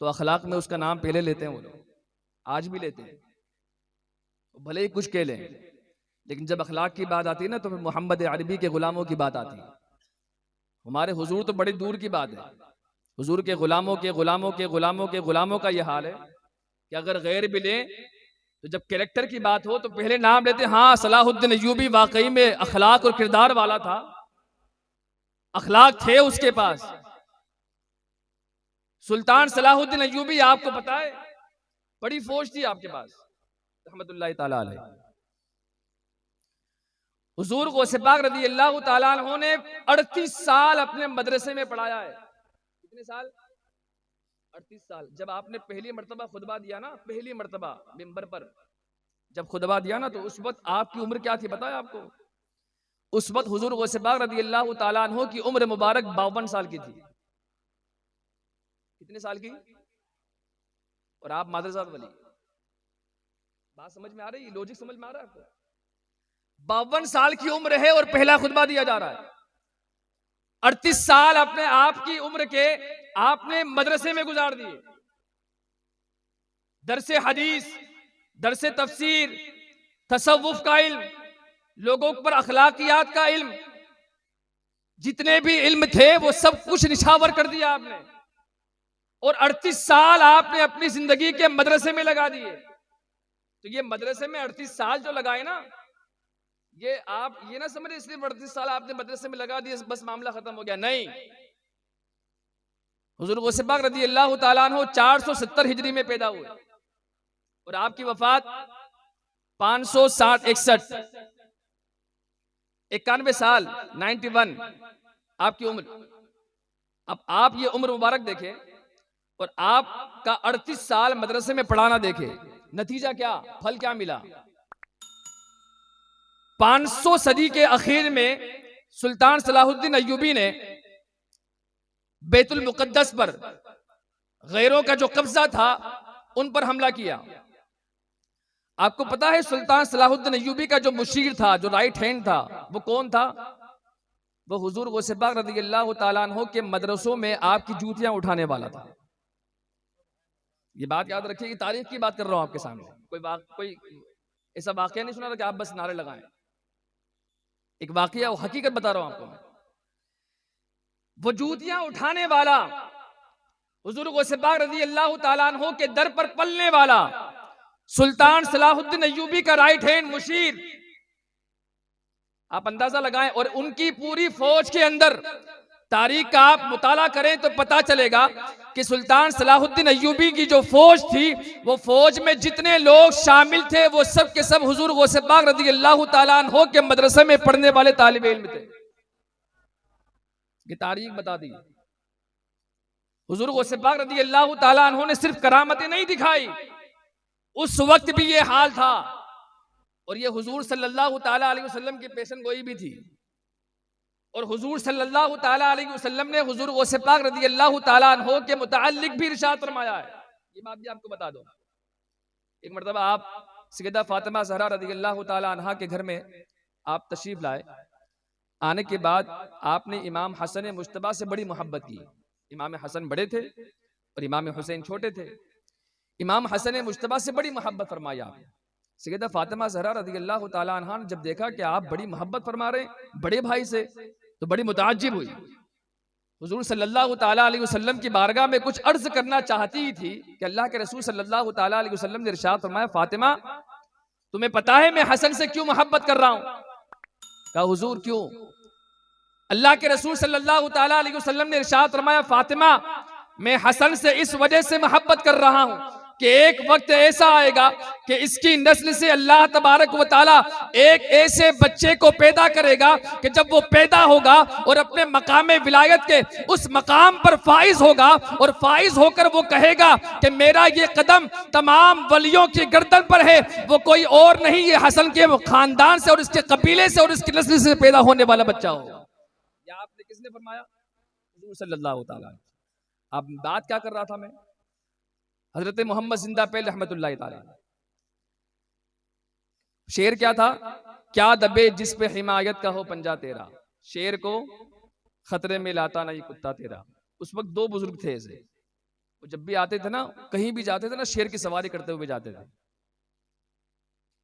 तो अखलाक में उसका नाम पहले लेते हैं वो लोग, आज भी लेते हैं, भले ही कुछ कह लें, लेकिन जब अखलाक की बात आती है ना तो फिर मोहम्मद अरबी के गुलामों की बात आती है। हमारे हुजूर तो बड़ी दूर की बात है, हुजूर के गुलामों का यह हाल है कि अगर गैर भी लें तो जब कैरेक्टर की बात हो तो पहले नाम लेते, हाँ सलाहुद्दीन अय्यूबी वाकई में अखलाक और किरदार वाला था, अखलाक थे उसके पास। सुल्तान सलाहुद्दीन अय्यूबी आपको पता है बड़ी फौज थी आपके पास, रहमतुल्लाहि ताला अलैह। हुजूर गौसे पाक रज़ी अल्लाह ताला अन्हु ने 38 साल अपने मदरसे में पढ़ाया है। कितने साल? 38 साल। जब आपने पहली मर्तबा खुतबा दिया ना, पहली मर्तबा मिंबर पर जब खुतबा दिया ना, तो उस वक्त आपकी उम्र क्या थी पता है आपको? उस वक्त हुजूर गौसे पाक रज़ी अल्लाह ताला अन्हु की उम्र मुबारक 52 साल की थी। कितने साल की? और आप मादरजात वली। बात समझ में आ रही है? लॉजिक समझ में आ रहा है आपको? 52 साल की उम्र है और पहला खुतबा दिया जा रहा है। 38 साल अपने आप की उम्र के आपने मदरसे में गुजार दिए। दरसे हदीस, दरसे तफसीर, तसव्वुफ का इल्म, लोगों पर अखलाकियात का इल्म, जितने भी इल्म थे वो सब कुछ निछावर कर दिया आपने। और 38 साल आपने अपनी जिंदगी के मदरसे में लगा दिए। तो ये मदरसे में 38 साल जो लगाए ना, ये आप ये ना समझे इसलिए 38 साल आपने मदरसे में लगा दिए बस मामला खत्म हो गया, नहीं। हुजूर गौसे पाक रज़ी अल्लाह ताला अन्हु 470 हिजरी में पैदा हुए और आपकी वफात 561 91 साल 91 आपकी उम्र। अब आप ये उम्र मुबारक देखें और आपका 38 साल मदरसे में पढ़ाना देखे, नतीजा क्या, फल क्या मिला? 500 सदी के आखिर में सुल्तान सलाहुद्दीन अय्यूबी ने बैतुल मुकद्दस पर गैरों का जो कब्जा था उन पर हमला किया। आपको पता है सुल्तान सलाहुद्दीन अय्यूबी का जो मुशीर था, जो राइट हैंड था, वो कौन था? वो हुजूर गौसे पाक रज़ी अल्लाह ताला अन्हु के मदरसों में आपकी जूतियां उठाने वाला था। ये बात याद रखिए कि तारीख की बात कर रहा हूं आपके सामने। कोई ऐसा वाकया नहीं सुना था कि आप बस नारे लगाएं। एक वाकया वो हकीकत बता रहा हूं आपको मैं। वो जूतियां उठाने वाला, हुजूर गौसे पाक रज़ी अल्लाह ताला अन्हु के दर पर पलने वाला सुल्तान सलाहुद्दीन अय्यूबी का राइट हैंड मुशीर, आप अंदाजा लगाएं। और उनकी पूरी फौज के अंदर तारीख का आप मुताला करें तो पता चलेगा कि सुल्तान सलाहुद्दीन अय्यूबी की जो फौज थी, वो फौज में जितने लोग शामिल थे वो सब के सब हुजूर गौसे पाक रज़ी अल्लाह ताला अन्हु के मदरसे में पढ़ने वाले तालिब इल्म थे। ये तारीख बता दी। हुजूर गौसे पाक रज़ी अल्लाह ताला अन्हु ने सिर्फ करामतें नहीं दिखाई, उस वक्त भी ये हाल था। और ये हुजूर सल्लल्लाहु ताला अलैहि वसल्लम की पेशन गोई भी थी। और हुजूर सल्लल्लाहु ताला अलैहि वसल्लम ने हुजूर गौसे पाक रज़ी अल्लाह ताला अन्हु के मुताल्लिक भी इरशाद फरमाया है। ये बात भी आपको बता दो। एक मर्तबा आप सैयदा फातिमा ज़हरा रज़ी अल्लाह ताला अन्हा के घर में आप तशरीफ लाए। आने के बाद आपने इमाम हसन मुश्तबा से बड़ी मोहब्बत की। इमाम हसन बड़े थे और इमाम हुसैन छोटे थे। इमाम हसन मुश्तबा से बड़ी मोहब्बत फरमाई आपने। सैयदा फातिमा ज़हरा रज़ी अल्लाह ताला अन्हा ने जब देखा कि आप बड़ी मोहब्बत फरमा रहे हैं बड़े भाई से, तो बड़ी मुताज्जिब हुई। हुजूर सल्लल्लाहु ताला अलैहि वसल्लम की बारगाह में कुछ अर्ज करना चाहती थी कि अल्लाह के रसूल सल्लल्लाहु ताला अलैहि वसल्लम ने इरशाद फरमाया, फातिमा तुम्हें पता है मैं हसन से क्यों मोहब्बत कर रहा हूं? कहा हुजूर क्यों? अल्लाह के रसूल सल्लल्लाहु ताला अलैहि वसल्लम ने इरशाद फरमाया, फातिमा मैं हसन से इस वजह से मोहब्बत कर रहा हूं कि एक वक्त ऐसा आएगा कि इसकी नस्ल से अल्लाह तबारक व तआला एक ऐसे बच्चे को पैदा करेगा कि जब वो पैदा होगा और अपने मकाम विलायत के उस मकाम पर फाइज होगा और फाइज होकर वो कहेगा कि मेरा ये कदम तमाम वलियों की गर्दन पर है, वो कोई और नहीं, ये हसन के खानदान से और इसके कबीले से और इसकी नस्ल से पैदा होने वाला बच्चा हो। या आपने किसने फरमाया? हुजूर सल्लल्लाहु अलैहि वसल्लम। अब बात क्या कर रहा था मैं? हजरत मोहम्मद जिंदा पे रहमतुल्लाहि ताला। शेर क्या था? क्या दबे जिस पे हिमायत का हो पंजा तेरा, शेर को खतरे में लाता नहीं कुत्ता तेरा। उस वक्त दो बुजुर्ग थे ऐसे, वो जब भी आते थे ना, कहीं भी जाते थे ना, शेर की सवारी करते हुए जाते थे।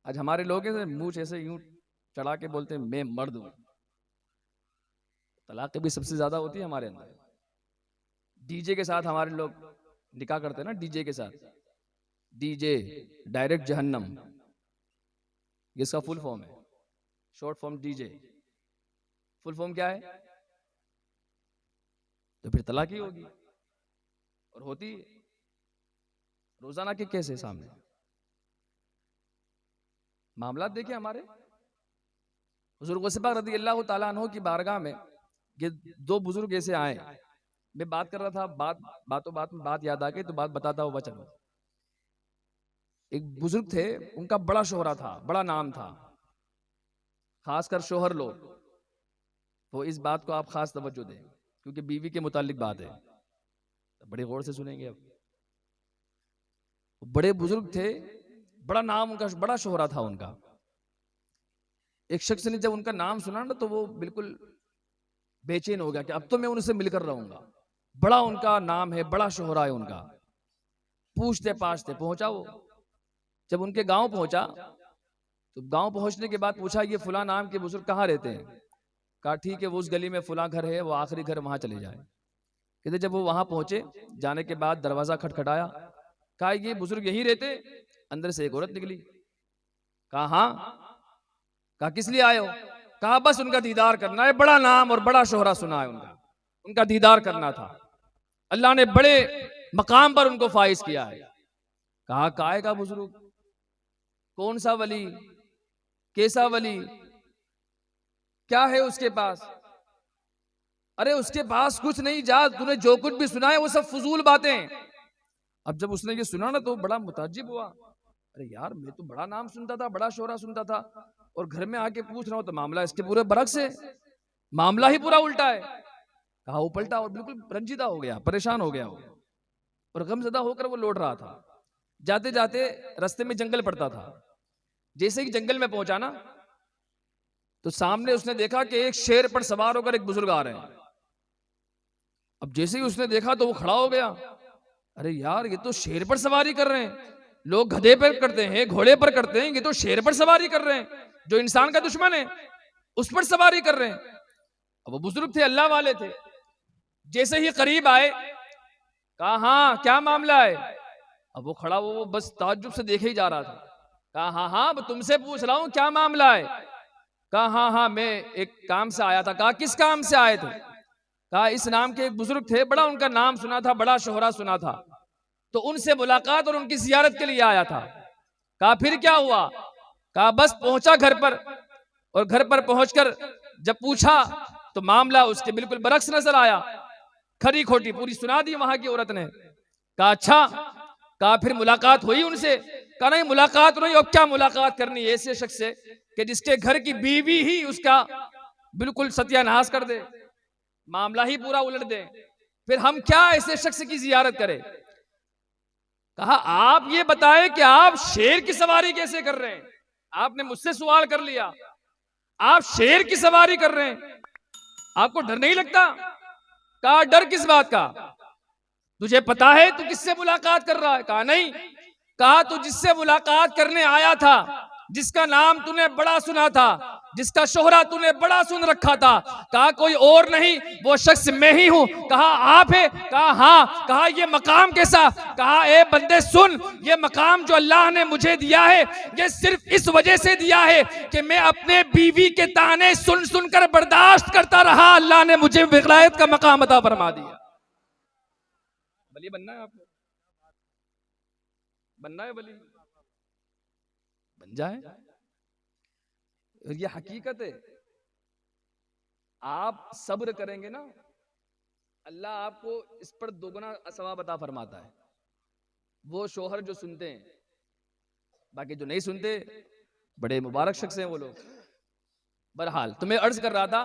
आज हमारे लोग मुंह ऐसे यूं चढ़ा के बोलते हैं मैं मर्द हूं। तलाक भी सबसे ज्यादा होती है हमारे अंदर। डीजे के साथ हमारे लोग निकाह करते हैं ना, डीजे के साथ। डीजे, डायरेक्ट जहन्नम, ये इसका फुल फॉर्म है, short form DJ. Full form क्या है? तो फिर तलाक ही होगी, और होती रोजाना के कैसे सामने मामला देखे हमारे। हुजूर गौसे पाक रज़ी अल्लाह ताला अन्हु की बारगाह में ये दो बुजुर्ग ऐसे आए। मैं बात कर रहा था, बातों बात में बात याद आ गई तो बात बताता हुआ चलो। एक बुजुर्ग थे, उनका बड़ा शोहरा था, बड़ा नाम था, खासकर शोहर लोग। तो इस बात को आप खास तवज्जो दें क्योंकि बीवी के मुतालिक बात है, तो बड़े गौर से सुनेंगे। अब बड़े बुजुर्ग थे, बड़ा नाम उनका, बड़ा शोहरा था उनका। एक शख्स ने जब उनका नाम सुना ना तो वो बिल्कुल बेचैन हो गया कि अब तो मैं उनसे मिलकर रहूंगा। बड़ा उनका नाम है, बड़ा शोहरा है उनका। पूछते पाछते पहुंचा वो। जब उनके गांव पहुंचा तो गांव पहुंचने के बाद पूछा ये फुला नाम के बुजुर्ग कहाँ रहते हैं? कहा ठीक है वो उस गली में फुला घर है, वो आखिरी घर, वहां चले जाए। कहते जब वो वहां पहुंचे, जाने के बाद दरवाजा खटखटाया, कहा ये बुजुर्ग यहीं रहते? अंदर से एक औरत निकली। कहा हाँ। कहा किस लिए आए हो? कहा बस उनका दीदार करना है, बड़ा नाम और बड़ा शोहरा सुना है उनका, उनका दीदार करना था, अल्लाह ने बड़े मकाम पर उनको फाइज किया है। कहा काहे का बुजुर्ग? कौन सा वली, कैसा वली, क्या है उसके पास? अरे उसके पास कुछ नहीं, जा तूने जो कुछ भी सुना है वो सब फजूल बातें। अब जब उसने ये सुना ना तो बड़ा मुताज्जिब हुआ। अरे यार मैं तो बड़ा नाम सुनता था, बड़ा शोहरा सुनता था, और घर में आके पूछ रहा हूं तो मामला इसके पूरे बरक्स है, मामला ही पूरा उल्टा है। कहा वो पलटा और बिल्कुल रंजीदा हो गया, परेशान हो गया वो, और गमजदा होकर वो लौट रहा था। जाते जाते रास्ते में जंगल पड़ता था। जैसे ही जंगल में पहुंचा ना तो सामने उसने देखा कि एक शेर पर सवार होकर एक बुजुर्ग आ रहे हैं। अब जैसे ही उसने देखा तो वो खड़ा हो गया। अरे यार ये तो शेर पर सवारी कर रहे हैं, लोग गधे पर करते हैं, घोड़े पर करते हैं, ये तो शेर पर सवारी कर रहे हैं, जो इंसान का दुश्मन है उस पर सवारी कर रहे हैं। अब वो बुजुर्ग थे, अल्लाह वाले थे। जैसे ही करीब आए कहा हाँ क्या मामला है? अब वो खड़ा, वो बस ताज्जुब से देखे ही जा रहा था। कहा हाँ हाँ तुमसे पूछ रहा हूं क्या मामला है? कहा हाँ हाँ मैं एक काम से आया था। कहा किस काम से आए थे? कहा इस नाम के एक बुजुर्ग थे, बड़ा उनका नाम सुना था, बड़ा शोहरा सुना था, तो उनसे मुलाकात और उनकी जियारत के लिए आया था। कहा फिर क्या हुआ? कहा बस पहुंचा घर पर, और घर पर पहुंचकर जब पूछा तो मामला उसके बिल्कुल बरक्स नजर आया, खरी खोटी पूरी सुना दी वहां की औरत ने। कहा अच्छा। कहा फिर मुलाकात हुई उनसे? कहा नहीं मुलाकात नहीं, और क्या मुलाकात करनी ऐसे शख्स से कि जिसके घर की बीवी ही उसका बिल्कुल सत्यानाश कर दे, मामला ही पूरा उलट दे, फिर हम क्या ऐसे शख्स की जियारत करें? कहा आप ये बताएं कि आप शेर की सवारी कैसे कर रहे हैं? आपने मुझसे सवाल कर लिया, आप शेर की सवारी कर रहे हैं, आपको डर नहीं लगता? कहा डर किस बात का? तुझे पता है तू किससे मुलाकात कर रहा है? कहा नहीं। कहा तू जिससे मुलाकात करने आया था, जिसका नाम तूने बड़ा सुना था, जिसका शोहरा तूने बड़ा सुन रखा था, कहा कोई और नहीं वो शख्स मैं ही हूं। कहा आप है? कहा हाँ। कहा ये मकाम कैसा? कहा ए बंदे सुन, ये मकाम जो अल्लाह ने मुझे दिया है ये सिर्फ इस वजह से दिया है कि मैं अपने बीवी के ताने सुन सुनकर बर्दाश्त करता रहा, अल्लाह ने मुझे विलायत का मकाम अता फरमा दिया। वली बनना है आपको, बनना है वली, बन जाए। ये हकीकत है, आप सब्र करेंगे ना अल्लाह आपको इस पर दोगुना सवाब अता फरमाता है। वो शोहर जो सुनते हैं, बाकी जो नहीं सुनते बड़े मुबारक शख्स हैं वो लोग। बहरहाल तो मैं अर्ज कर रहा था,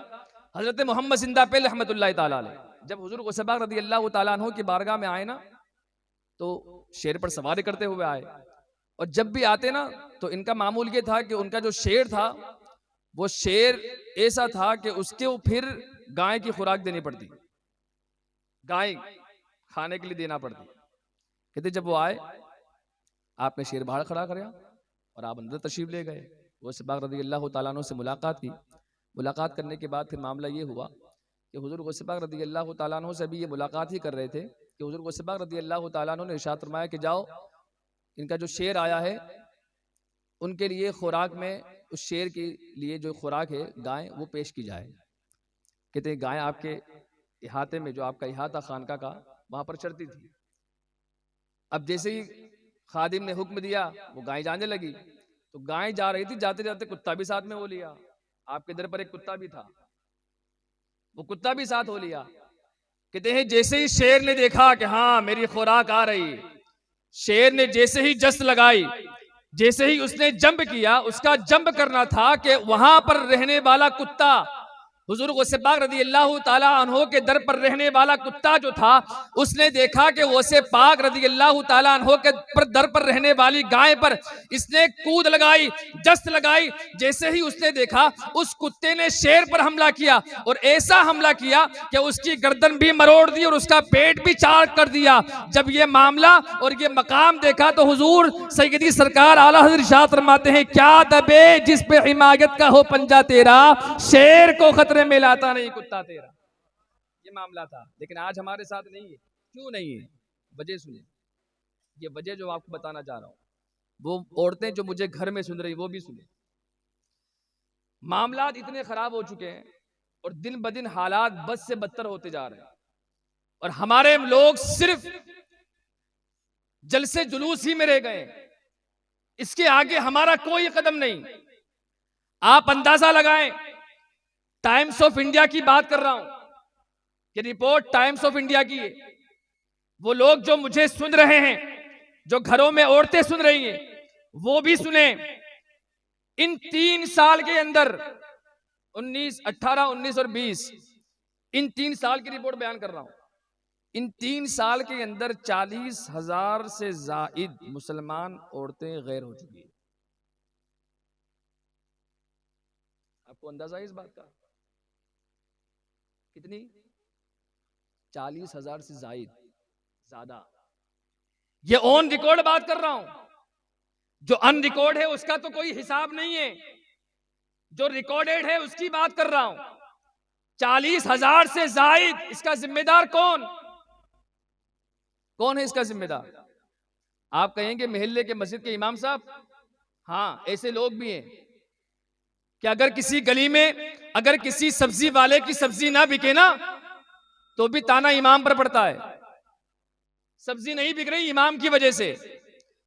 हजरत मोहम्मद जिंदा पे रहमतुल्लाह ताला अलैह जब हुजूर गौसे पाक रज़ी अल्लाह ताला अन्हु की बारगाह में आए ना तो शेर पर सवारी करते हुए आए, और जब भी आते ना तो इनका मामूल ये था कि उनका जो शेर था वो शेर ऐसा था कि उसके फिर गाय की खुराक देनी पड़ती, गाय खाने के लिए देना पड़ती। कहते जब वो आए आपने शेर बाहर खड़ा कराया और आप अंदर तशरीफ ले गए। गौसे पाक रज़ी अल्लाह ताला अन्हु से मुलाकात की। मुलाकात करने के बाद फिर मामला ये हुआ कि हुजूर गौसे पाक रज़ी अल्लाह ताला अन्हु से भी ये मुलाकात ही कर रहे थे कि हुजूर गौसे पाक रज़ी अल्लाह ताला अन्हु ने इरशाद फरमाया कि जाओ इनका जो शेर आया है उनके लिए खुराक में, उस शेर के लिए जो खुराक है गाय, वो पेश की जाए। कहते हैं गाय आपके इहाते में, जो आपका इहाता खानका का, वहां पर चरती थी। अब जैसे ही खादिम ने हुक्म दिया वो गाय जाने लगी, तो गाय जा रही थी, जाते जाते कुत्ता भी साथ में हो लिया। आपके दर पर एक कुत्ता भी था, वो कुत्ता भी साथ हो लिया। कहते हैं जैसे ही शेर ने देखा कि हाँ मेरी खुराक आ रही, शेर ने जैसे ही जस्त लगाई, जैसे ही उसने जंप किया, उसका जंप करना था कि वहां पर रहने वाला कुत्ता, हुजूर गौसे पाक रज़ी अल्लाह ताला अन्हो के दर पर रहने वाला कुत्ता जो था, उसने देखा कि गौसे पाक रज़ी अल्लाह ताला अन्हो के दर पर रहने वाली गाय पर इसने कूद लगाई, जस्त लगाई। जैसे ही उसने देखा, उस कुत्ते ने शेर पर हमला किया, और ऐसा हमला किया कि उसकी गर्दन भी मरोड़ दी और उसका पेट भी चाक कर दिया। जब ये मामला और ये मकाम देखा तो हुजूर सैयदी सरकार आला हज़रत इरशाद फरमाते हैं, क्या दबे जिस पे हिमायत का हो पंजा तेरा, शेर को खतरे में लाता नहीं कुत्ता तेरा। ये मामला था, लेकिन आज हमारे साथ नहीं है। क्यों नहीं है? वजह सुनिए, ये वजह जो आपको बताना चाह रहा हूं, वो औरतें जो मुझे घर में सुन रही वो भी सुने। मामलात इतने खराब हो चुके हैं और दिन ब दिन हालात बद से बदतर होते जा रहे हैं, और हमारे लोग सिर्फ जलसे जुलूस ही में रह गए। इसके आगे हमारा कोई कदम नहीं। आप अंदाजा लगाएं, टाइम्स ऑफ इंडिया की बात कर रहा हूं, कि रिपोर्ट टाइम्स ऑफ इंडिया की है। वो लोग जो मुझे सुन रहे हैं, जो घरों में औरतें सुन रही हैं, वो भी सुने। इन 3 साल के अंदर 19, 18, 19 और 20, इन 3 साल की रिपोर्ट बयान कर रहा हूं। इन 3 साल के अंदर 40,000 से जायद मुसलमान औरतें गैर हो चुकी है। आपको अंदाजा है इस बात का? कितनी? 40,000 से ज्यादा। ये ऑन रिकॉर्ड बात कर रहा हूं। जो अन रिकॉर्ड है उसका तो कोई हिसाब नहीं है, जो रिकॉर्डेड है उसकी बात कर रहा हूं। 40,000 से जायद। इसका जिम्मेदार कौन है? इसका जिम्मेदार आप कहेंगे मोहल्ले के मस्जिद के इमाम साहब। हाँ, ऐसे लोग भी हैं कि अगर किसी गली में, अगर किसी सब्जी वाले की सब्जी ना बिके ना, तो भी ताना इमाम पर पड़ता है। सब्जी नहीं बिक रही इमाम की वजह से,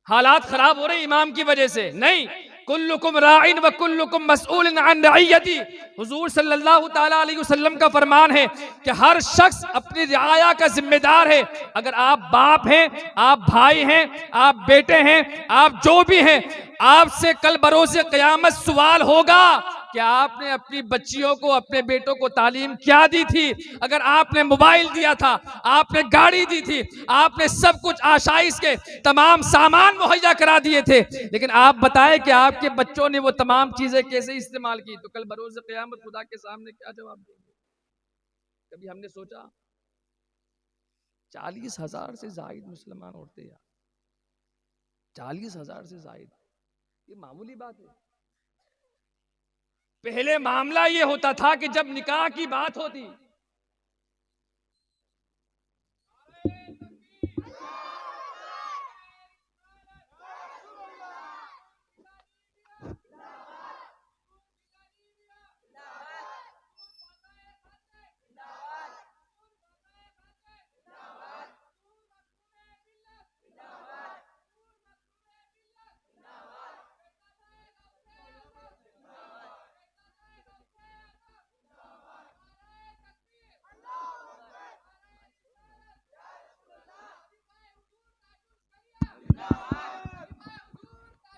हालात खराब हो रहे इमाम की वजह से नहीं। कुल्लुकुम राइन व कुल्लुकुम मसऊलन अन रइयती। हुजूर सल्लल्लाहु ताला अलैहि वसल्लम का फरमान है कि हर शख्स अपनी रियाया का जिम्मेदार है। अगर आप बाप हैं, आप भाई हैं, आप बेटे हैं, आप जो भी हैं, आपसे कल बरोज़े क़यामत सवाल होगा कि आपने अपनी बच्चियों को, अपने बेटों को तालीम क्या दी थी। अगर आपने मोबाइल दिया था, आपने गाड़ी दी थी, आपने सब कुछ आशाइश के तमाम सामान मुहैया करा दिए थे, लेकिन आप बताएं कि आपके बच्चों ने वो तमाम चीजें कैसे इस्तेमाल की, तो कल बरोज़ क़यामत खुदा के सामने क्या जवाब देंगे? कभी हमने सोचा? 40,000 से जायद मुसलमान औरतें, यार 40,000 से जायद, ये मामूली बात है। पहले मामला ये होता था कि जब निकाह की बात होती,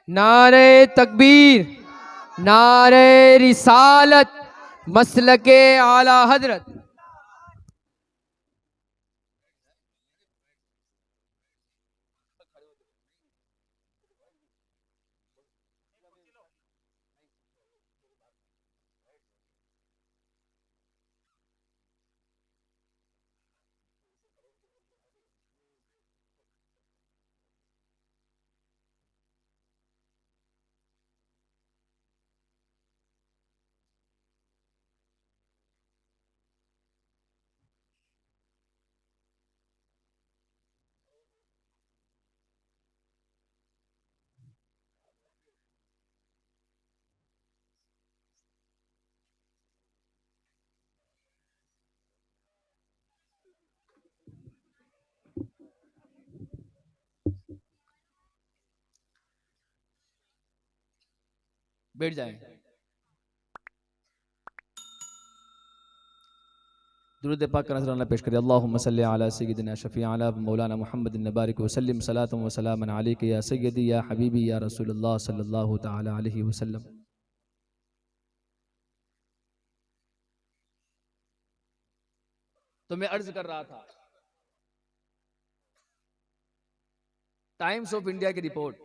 नारे तकबीर, नारे रिसालत, मसलके आला हजरत। बैठ जाएं। दुरूद पाक का नज़राना पेश करें। अल्लाहुम्मा सल्ली अला सय्यिदिना शफ़ीअना मौलाना मुहम्मदिन नबारिक वसल्लम सलातम व सलामन अलैका या सय्यदी या हबीबी या रसूलुल्लाह सल्लल्लाहु तआला अलैहि वसल्लम। तो मैं अर्ज कर रहा था, टाइम्स ऑफ इंडिया की रिपोर्ट,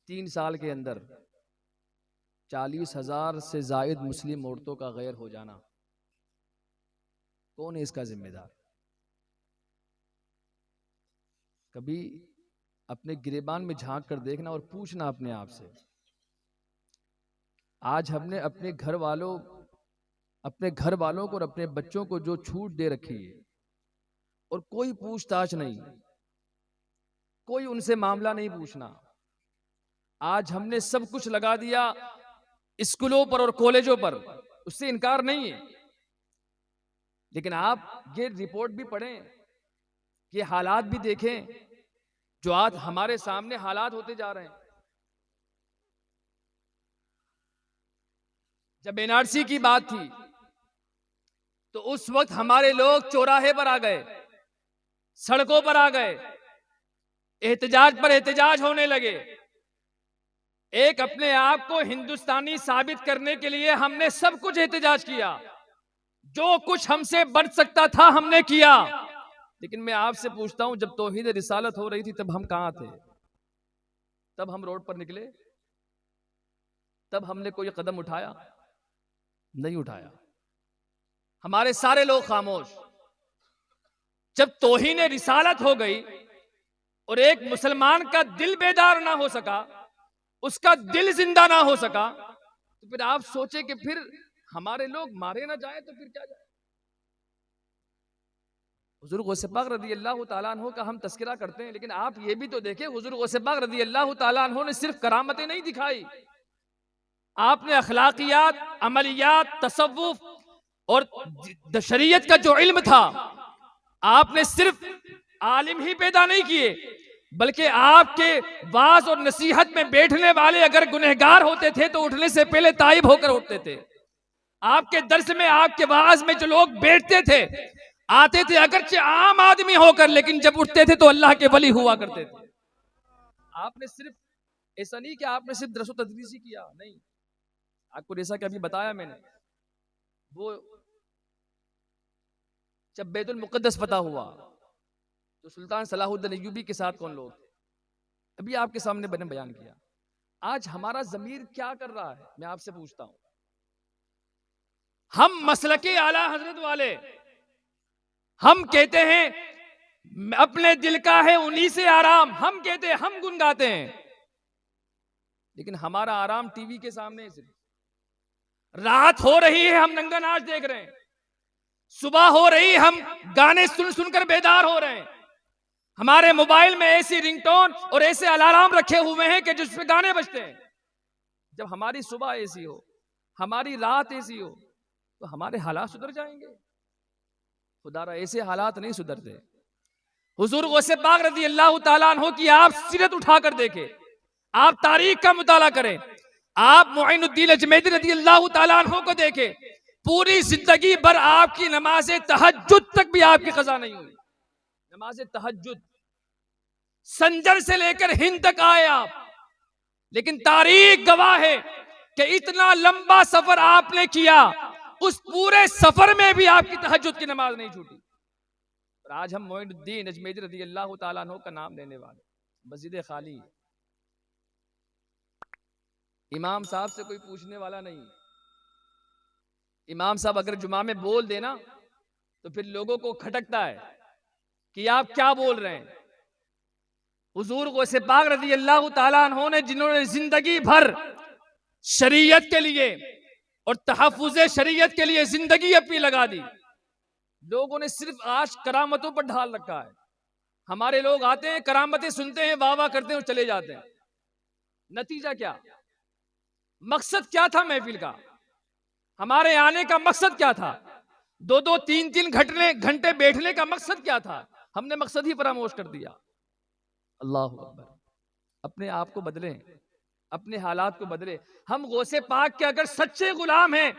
3 साल के अंदर 40,000 से जायद मुस्लिम औरतों का गैर हो जाना, कौन है इसका जिम्मेदार? कभी अपने गिरेबान में झांक कर देखना और पूछना अपने आप से, आज हमने अपने घर वालों को और अपने बच्चों को जो छूट दे रखी है और कोई पूछताछ नहीं, कोई उनसे मामला नहीं पूछना। आज हमने सब कुछ लगा दिया स्कूलों पर और कॉलेजों पर, उससे इनकार नहीं है, लेकिन आप ये रिपोर्ट भी पढ़ें, ये हालात भी देखें जो आज हमारे सामने हालात होते जा रहे हैं। जब एनआरसी की बात थी तो उस वक्त हमारे लोग चौराहे पर आ गए, सड़कों पर आ गए, एहतजाज पर एहतजाज होने लगे। एक अपने आप को हिंदुस्तानी साबित करने के लिए हमने सब कुछ एहतजाज किया, जो कुछ हमसे बढ़ सकता था हमने किया। लेकिन मैं आपसे पूछता हूं, जब तौहीद रिसालत हो रही थी तब हम कहां थे? तब हम रोड पर निकले? तब हमने कोई कदम उठाया? नहीं उठाया। हमारे सारे लोग खामोश। जब तौहीद रिसालत हो गई और एक मुसलमान का दिल बेदार ना हो सका, उसका दिल जिंदा ना हो सका, तो फिर आप सोचे कि फिर हमारे लोग मारे ना जाए तो फिर क्या जाए? हुजूर गौसे पाक रज़ी अल्लाह तआला अन्हु का हम तस्करा करते हैं, लेकिन आप ये भी तो देखें, हुजूर गौसे पाक रज़ी अल्लाह तआला अन्हु ने सिर्फ करामतें नहीं दिखाई, आपने अखलाकियात, अमलियात, तसव्वुफ और शरीयत का जो इल्म था, आपने सिर्फ आलिम ही पैदा नहीं किए, बल्कि आपके वाज और नसीहत में बैठने वाले अगर गुनहगार होते थे तो उठने से पहले ताइब होकर उठते थे। आपके दर्स में, आपके वाज में जो लोग बैठते थे, आते थे अगरचे आम आदमी होकर, लेकिन जब उठते थे तो अल्लाह के वली हुआ करते थे। आपने सिर्फ ऐसा नहीं कि आपने सिर्फ दरस व तदरीस ही किया, नहीं, आपको जैसा कि अभी बताया मैंने, वो जब बैतुल मुक़द्दस फतह हुआ तो सुल्तान सलाहुद्दीन अय्यूबी के साथ कौन लोग थे, अभी आपके सामने मैंने बयान किया। आज हमारा ज़मीर क्या कर रहा है, मैं आपसे पूछता हूं। हम मसलके आला हजरत वाले, हम कहते हैं अपने दिल का है उन्हीं से आराम, हम कहते हैं, हम गुनगाते हैं, लेकिन हमारा आराम टीवी के सामने है। सिर्फ रात हो रही है, हम नंगा नाच देख रहे हैं, सुबह हो रही, हम गाने सुन सुनकर बेदार हो रहे हैं, हमारे मोबाइल में ऐसी रिंगटोन और ऐसे अलार्म रखे हुए हैं कि जिसमें गाने बजते हैं। जब हमारी सुबह ऐसी हो, हमारी रात ऐसी हो, तो हमारे हालात सुधर जाएंगे? खुदारा ऐसे हालात नहीं सुधरते। हुजूर गौसे पाक रज़ी अल्लाह तआला अन्हु की आप सीरत उठाकर देखें, आप तारीख का मुताला करें, आप मुइनुद्दीन अजमेरी रज़ी अल्लाह तआला अन्हु को देखें, पूरी जिंदगी भर आपकी नमाज तहज्जुद तक भी आपकी कज़ा नहीं हुई। नमाज तहज्जुद संजर से लेकर हिंद तक आए आप, लेकिन तारीख गवाह है कि इतना लंबा सफर आपने किया, उस पूरे सफर में भी आपकी तहज्जुद की नमाज नहीं छूटी। और आज हम मुइनुद्दीन अजमेरी रज़ी अल्लाह तआला अन्हु का नाम लेने वाले, मस्जिद खाली, इमाम साहब से कोई पूछने वाला नहीं। इमाम साहब अगर जुमा में बोल देना तो फिर लोगों को खटकता है कि आप क्या बोल रहे हैं। हुजूर गौसे पाक रज़ी अल्लाह तआला अन्हु ने, जिन्होंने जिंदगी भर शरीयत के लिए और तहफ़्फ़ुज़े शरीयत के लिए जिंदगी अपनी लगा दी, लोगों ने सिर्फ आज करामतों पर ढाल रखा है। हमारे लोग आते हैं, करामतें सुनते हैं, वाह वाह करते हैं और चले जाते हैं। नतीजा क्या, मकसद क्या था महफिल का? हमारे आने का मकसद क्या था? 2-2, 3-3 घंटे बैठने का मकसद क्या था? हमने मकसद ही फरामोश कर दिया। अल्लाहु अकबर। अपने आप को बदलें, अपने हालात को बदले। हम गौसे पाक के अगर सच्चे गुलाम हैं,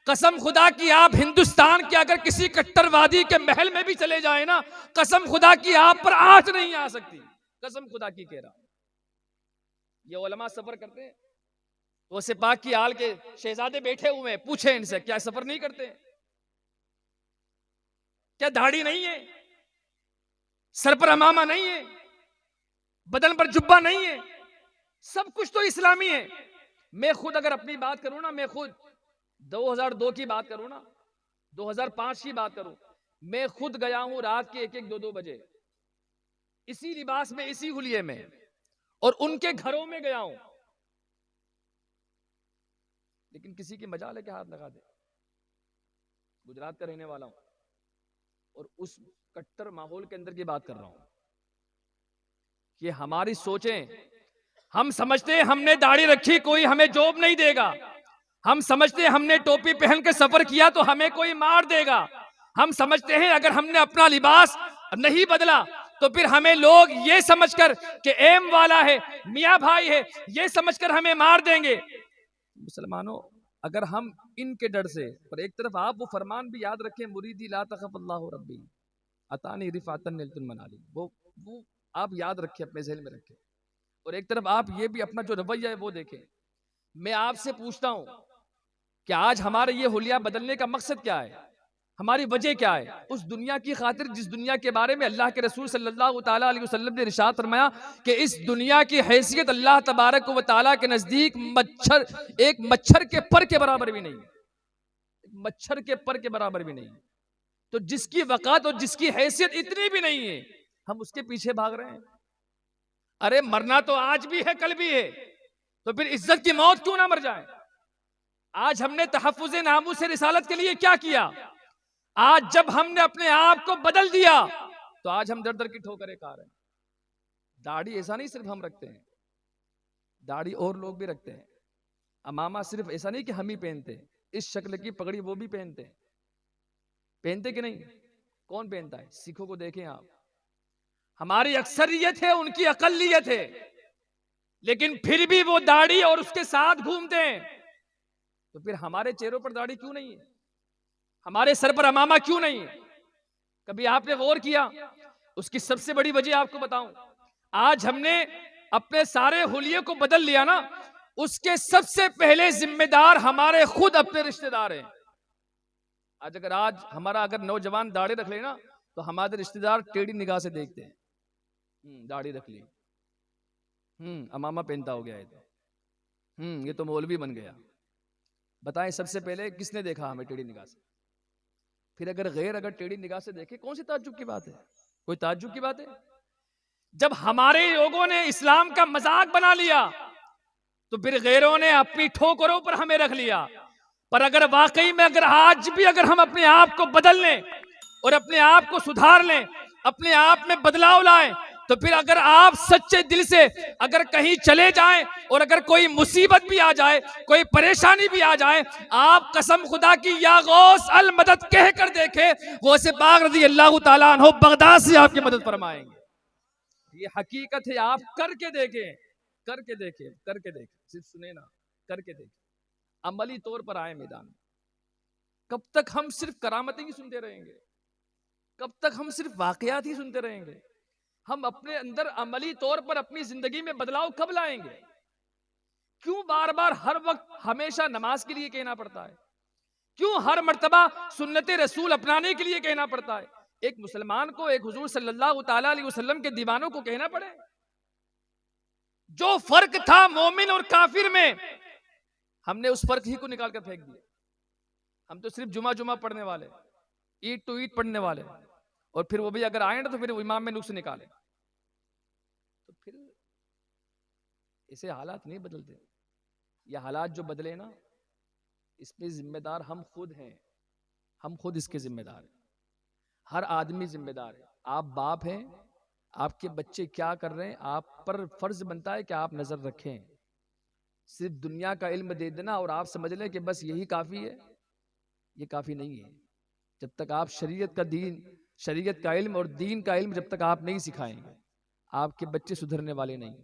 कसम खुदा की आप हिंदुस्तान के अगर किसी कट्टरवादी के महल में भी चले जाए ना, कसम खुदा की आप पर आंच नहीं आ सकती, कसम खुदा की कह रहा। ये उलमा सफर करते हैं, गौसे पाक की आल के शहजादे बैठे हुए हैं, पूछे इनसे क्या सफर नहीं करते? क्या दाढ़ी नहीं है, सर पर अमामा नहीं है, बदन पर जुब्बा नहीं है? सब कुछ तो इस्लामी है। मैं खुद अगर अपनी बात करूं ना, मैं खुद 2002 की बात करूं ना, 2005 की बात करूं, मैं खुद गया हूं रात के 1-1, 2-2 बजे इसी लिबास में, इसी हुलिये में, और उनके घरों में गया हूं। लेकिन किसी की मजाल है कि हाथ लगा दे। गुजरात का रहने वाला हूं और उस कट्टर माहौल के अंदर की बात कर रहा हूं कि हमारी सोचें, हम समझते हैं हमने दाढ़ी रखी कोई हमें जॉब नहीं देगा, हम समझते हैं हमने टोपी पहन के सफर किया तो हमें कोई मार देगा, हम समझते हैं अगर हमने अपना लिबास नहीं बदला तो फिर हमें लोग ये समझकर कि एम वाला है, मियाँ भाई है, ये समझकर हमें मार देंगे। मुसलमानों, अगर हम इनके डर से, पर एक तरफ आप वो फरमान भी याद रखें, मुरीदी ला तखफ अल्लाहु रब्बी अतानी रिफातन निलतुन मनाली, वो आप याद रखें, अपने ज़हन में रखें। और एक तरफ आप ये भी अपना जो रवैया है वो देखें। मैं आपसे पूछता हूं कि आज हमारे ये हुलिया बदलने का मकसद क्या है, हमारी वजह क्या है? उस दुनिया की खातिर जिस दुनिया के बारे में अल्लाह के रसूल सल्लल्लाहु ताला अलैहि वसल्लम ने इरशाद फरमाया कि इस दुनिया की हैसियत अल्लाह तबारक व ताला के नजदीक एक मच्छर के पर के बराबर भी नहीं है, मच्छर के पर के बराबर भी नहीं है। तो जिसकी वक़ात और जिसकी हैसियत इतनी भी नहीं है, हम उसके पीछे भाग रहे हैं। अरे मरना तो आज भी है, कल भी है, तो फिर इज्जत की मौत क्यों ना मर जाए? आज हमने तहफ्फुज़े नामूस रिसालत के लिए क्या किया? आज जब हमने अपने आप को बदल दिया तो आज हम दर दर की ठोकरें खा रहे हैं। दाढ़ी ऐसा नहीं सिर्फ हम रखते हैं, दाढ़ी और लोग भी रखते हैं। अमामा सिर्फ ऐसा नहीं कि हम ही पहनते हैं, इस शक्ल की पगड़ी वो भी पहनते हैं। पहनते कि नहीं? कौन पहनता है? सिखों को देखें आप, हमारी अक्सरियत है, उनकी अकलियत है, लेकिन फिर भी वो दाढ़ी और उसके साथ घूमते हैं। तो फिर हमारे चेहरों पर दाढ़ी क्यों नहीं है? हमारे सर पर अमामा क्यों नहीं है? कभी आपने गौर किया? उसकी सबसे बड़ी वजह आपको बताऊं, आज हमने अपने सारे हुलिये को बदल लिया ना, उसके सबसे पहले जिम्मेदार हमारे खुद अपने रिश्तेदार हैं। आज अगर नौजवान दाढ़ी रख ले ना, तो हमारे रिश्तेदार टेढ़ी निगाह से देखते हैं। दाढ़ी रख ली, अमामा पहनता हो गया है, तो ये तो मौलवी बन गया। बताएं सबसे पहले किसने देखा हमें टेढ़ी निगाह से? फिर अगर टेढ़ी निगाह से देखे, कौन सी ताज्जुब की बात है? कोई ताज्जुब की बात है? जब हमारे लोगों ने इस्लाम का मजाक बना लिया तो फिर गैरों ने अपनी ठोकरों पर हमें रख लिया। पर अगर वाकई में आज भी हम अपने आप को बदल लें और अपने आप को सुधार लें, अपने आप में बदलाव लाएं, तो फिर अगर आप सच्चे दिल से अगर कहीं चले जाएं और अगर कोई मुसीबत भी आ जाए, कोई परेशानी भी आ जाए, आप कसम खुदा की या गौस अल मदद कह कर देखे, गौसे पाक रज़ी अल्लाह ताला अन्हु बगदाद से आपकी मदद फरमाएंगे। ये हकीकत है, आप करके देखें, करके देखें, करके देखें, सिर्फ सुने ना, करके देखें, अमली तौर पर आए मैदान। कब तक हम सिर्फ करामतें ही सुनते रहेंगे? कब तक हम सिर्फ वाकयात ही सुनते रहेंगे? हम अपने अंदर अमली तौर पर अपनी जिंदगी में बदलाव कब लाएंगे? क्यों बार बार हर वक्त हमेशा नमाज के लिए कहना पड़ता है? क्यों हर मर्तबा सुन्नते रसूल अपनाने के लिए कहना पड़ता है? एक मुसलमान को एक हुजूर सल्लल्लाहु ताला अलैहि वसल्लम के दीवानों को कहना पड़े? जो फर्क था मोमिन और काफिर में, हमने उस फर्क ही को निकाल कर फेंक दिया। हम तो सिर्फ जुमा पढ़ने वाले, ईद टू ईद पढ़ने वाले, और फिर वो भी अगर आए ना तो फिर इमाम में नुक्स निकाले। तो फिर ऐसे हालात नहीं बदलते। ये हालात जो बदले ना, इसमें जिम्मेदार हम खुद हैं, हम खुद इसके जिम्मेदार हैं। हर आदमी जिम्मेदार है। आप बाप हैं, आपके बच्चे क्या कर रहे हैं, आप पर फर्ज बनता है कि आप नजर रखें। सिर्फ दुनिया का इल्म दे देना और आप समझ लें कि बस यही काफी है, ये काफी नहीं है। जब तक आप शरीयत का इल्म और दीन का इल्म जब तक आप नहीं सिखाएंगे, आपके बच्चे सुधरने वाले नहीं।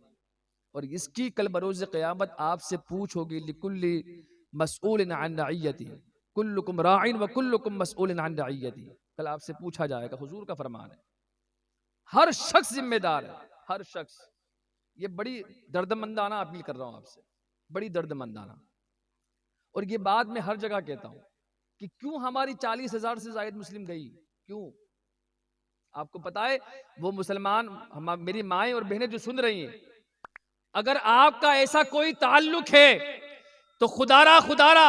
और इसकी कल बरोज़ क़यामत आपसे पूछ होगी, लिकुल्ली मसऊलिन अन रइयती कुल्लुकुम राइन व कुल्लुकुम मसऊलिन अन रइयती। कल आपसे पूछा जाएगा, हुजूर का फरमान है। हर शख्स जिम्मेदार है, हर शख्स। ये बड़ी दर्दमंदाना अपील कर रहा हूं आपसे, बड़ी दर्दमंदाना। और ये बात मैं हर जगह कहता हूं कि क्यों हमारी 40,000 से ज्यादा मुस्लिम गई, क्यों? आपको पता है वो मुसलमान, मेरी माएं और बहनें जो सुन रही हैं, अगर आपका ऐसा कोई ताल्लुक है तो खुदारा खुदारा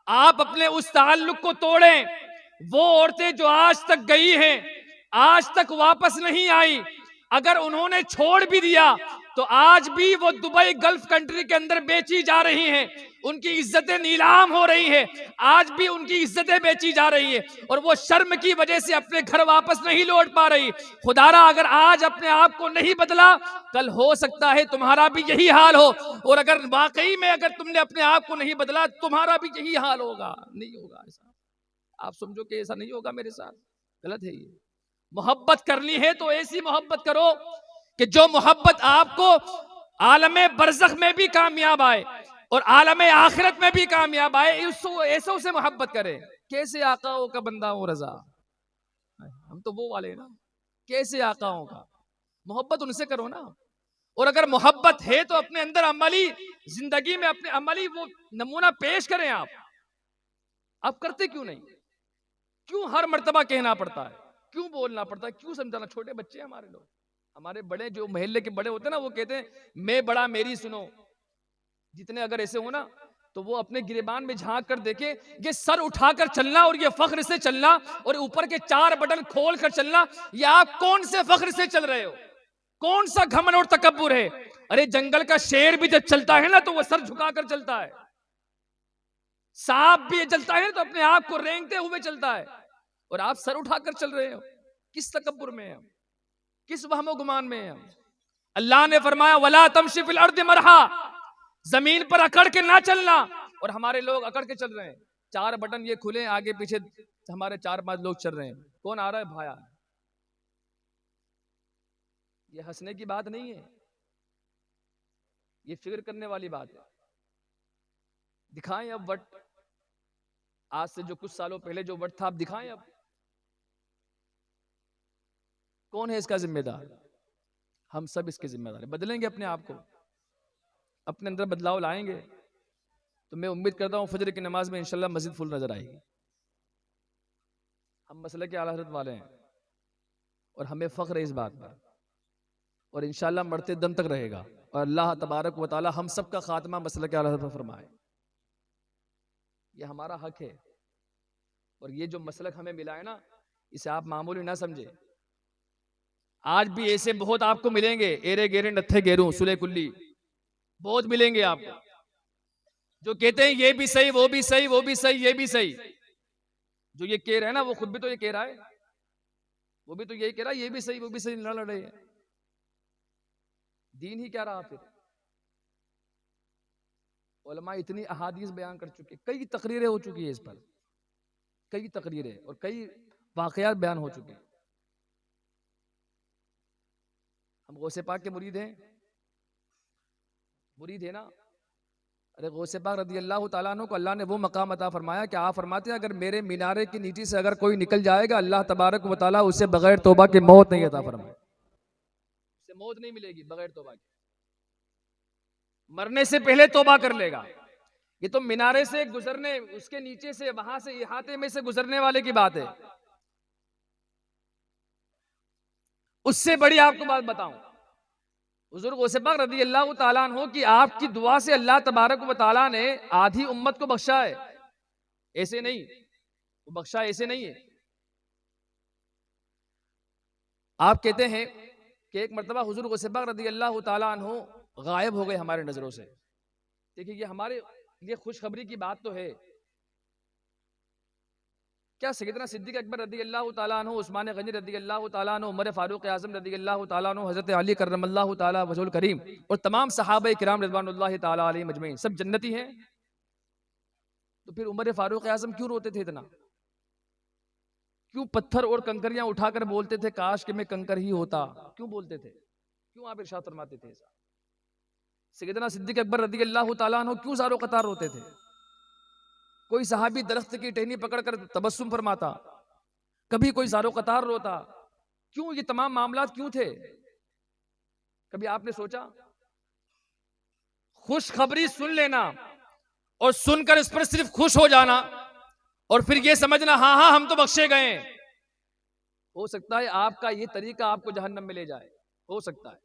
आप अपने उस ताल्लुक को तोड़ें। वो औरतें जो आज तक गई हैं, आज तक वापस नहीं आई, अगर उन्होंने छोड़ भी दिया तो आज भी वो दुबई गल्फ कंट्री के अंदर बेची जा रही हैं, उनकी इज्जतें नीलाम हो रही हैं, आज भी उनकी इज्जतें बेची जा रही हैं और वो शर्म की वजह से अपने घर वापस नहीं लौट पा रही। खुदारा अगर आज अपने आप को नहीं बदला, कल हो सकता है तुम्हारा भी यही हाल हो। और अगर वाकई में अगर तुमने अपने आप को नहीं बदला, तुम्हारा भी यही हाल होगा। नहीं होगा ऐसा, आप समझो कि ऐसा नहीं होगा मेरे साथ, गलत है ये। मोहब्बत करनी है तो ऐसी मोहब्बत करो कि जो मोहब्बत आपको आलमे बरज़ख में भी कामयाब आए और आलमे आखिरत में भी कामयाब आए, ऐसों से मोहब्बत करें। कैसे आकाओं का बंदा हूं रजा, हम तो वो वाले ना, कैसे आकाओं का मोहब्बत उनसे करो ना। और अगर मोहब्बत है तो अपने अंदर अमली जिंदगी में अपने अमली वो नमूना पेश करें। आप करते क्यों नहीं? क्यों हर मर्तबा कहना पड़ता है, क्यों बोलना पड़ता है, क्यों समझाना? छोटे बच्चे हैं हमारे लोग, हमारे बड़े जो मोहल्ले के बड़े होते हैं ना, वो कहते हैं मैं बड़ा मेरी सुनो। जितने अगर ऐसे हो ना तो वो अपने गिरेबान में झांक कर देखे, ये सर उठाकर चलना और ये फख्र से चलना और ऊपर के 4 बटन खोल कर चलना, ये आप कौन से फख्र से चल रहे हो? कौन सा घमंड और तकब्बुर है? अरे जंगल का शेर भी जब चलता है ना तो वो सर झुकाकर चलता है, सांप भी चलता है तो अपने आप को रेंगते हुए चलता है, और आप सर उठाकर चल रहे हो। किस तकब्बुर में है हम, किस वहमो गुमान में है हम? अल्लाह ने फरमाया वला तमशी फिल अर्द मरहा, जमीन पर अकड़ के ना चलना, और हमारे लोग अकड़ के चल रहे हैं। 4 बटन ये खुले, आगे पीछे हमारे 4-5 लोग चल रहे हैं। कौन आ रहा है भाया? ये हंसने की बात नहीं है, ये फिक्र करने वाली बात है। दिखाएं अब वट, आज से जो कुछ सालों पहले जो वट था, आप दिखाएं अब। कौन है इसका जिम्मेदार? हम सब इसके जिम्मेदार हैं। बदलेंगे अपने आप को, अपने अंदर बदलाव लाएंगे तो मैं उम्मीद करता हूं फजर की नमाज में इंशाल्लाह मस्जिद फुल नजर आएगी। हम मसले के आला हज़रत वाले हैं और हमें फख्र है इस बात पर, और इंशाल्लाह मरते दम तक रहेगा। और अल्लाह तबारक व तआला हम सब का खात्मा मसले के आला हज़रत पर फरमाए। ये हमारा हक है, और ये जो मसलक हमें मिला है ना, इसे आप मामूली ना समझे। आज भी ऐसे बहुत आपको मिलेंगे, एरे गेरे नत्थे गेरू सुले कुल्ली, बहुत मिलेंगे आपको, जो कहते हैं ये भी सही, वो भी सही, वो भी सही, ये भी सही। जो ये कह रहा है ना, वो खुद भी तो ये कह रहा है, वो भी तो यही कह रहा है, ये भी सही, वो भी सही, लड़ रहे हैं। दीन ही क्या रहा फिर? उलमा इतनी अहादीस बयान कर चुके, कई तकरीरें हो चुकी है इस पर, कई तकरीरें और कई वाकयात बयान हो चुके। हम गौसे पाक के मुरीद हैं, मुरीद है ना। अरे गौसे पाक रदी अल्लाह तआला अन्हु को अल्लाह ने वो मकाम अता फरमाया कि आप फरमाते हैं अगर मेरे मीनारे की नीचे से अगर कोई निकल जाएगा, अल्लाह तबारक व तआला उसे बगैर तौबा के मौत नहीं अता फरमाए, उसे मौत नहीं मिलेगी बगैर तौबा के, मरने से पहले तौबा कर लेगा। ये तो मीनारे से गुजरने, उसके नीचे से, वहां से इहाते में से गुजरने वाले की बात है। उससे बड़ी आपको बात बताऊं, हुजूर गौसे पाक रज़ी अल्लाह तआला अन्हु की आपकी दुआ से अल्लाह तबारक व तआला ने आधी उम्मत को बख्शा है। ऐसे नहीं, वो बख्शा ऐसे नहीं है। आप कहते हैं कि एक मर्तबा हुजूर गौसे पाक रज़ी अल्लाह तआला अन्हु गायब हो गए हमारे नजरों से। देखिए ये हमारे लिए खुशखबरी की बात तो है। क्या सैयदना सिद्दीक़ अकबर रज़ी अल्लाह तआला अन्हु, उस्मान गनी रज़ी अल्लाह तआला अन्हु, उमर फारूक आज़म रज़ी अल्लाह तआला अन्हु, हज़रत अली करमल्लाहु तआला वजहुल करीम और तमाम सहाबा किराम रिज़वानुल्लाहि तआला अलैहिम अजमईन सब जन्नती हैं? तो फिर उमर फारूक आज़म क्यों रोते थे इतना? क्यों पत्थर और कंकरियां उठाकर बोलते थे काश कि मैं कंकर ही होता? क्यों बोलते थे? क्यों आप इरशाद फरमाते थे ऐसा? सैयदना सिद्दीक अकबर रज़ियल्लाहु ताला अन्हु क्यों ज़ारो कतार रोते थे? कोई सहाबी दरख्त की टहनी पकड़कर तबस्सुम फरमाता, कभी कोई ज़ारो कतार रोता, क्यों? ये तमाम मामलात क्यों थे? कभी आपने सोचा? खुशखबरी सुन लेना और सुनकर इस पर सिर्फ खुश हो जाना और फिर यह समझना हाँ हाँ हम तो बख्शे गए, हो सकता है आपका ये तरीका आपको जहन्नम में ले जाए, हो सकता है।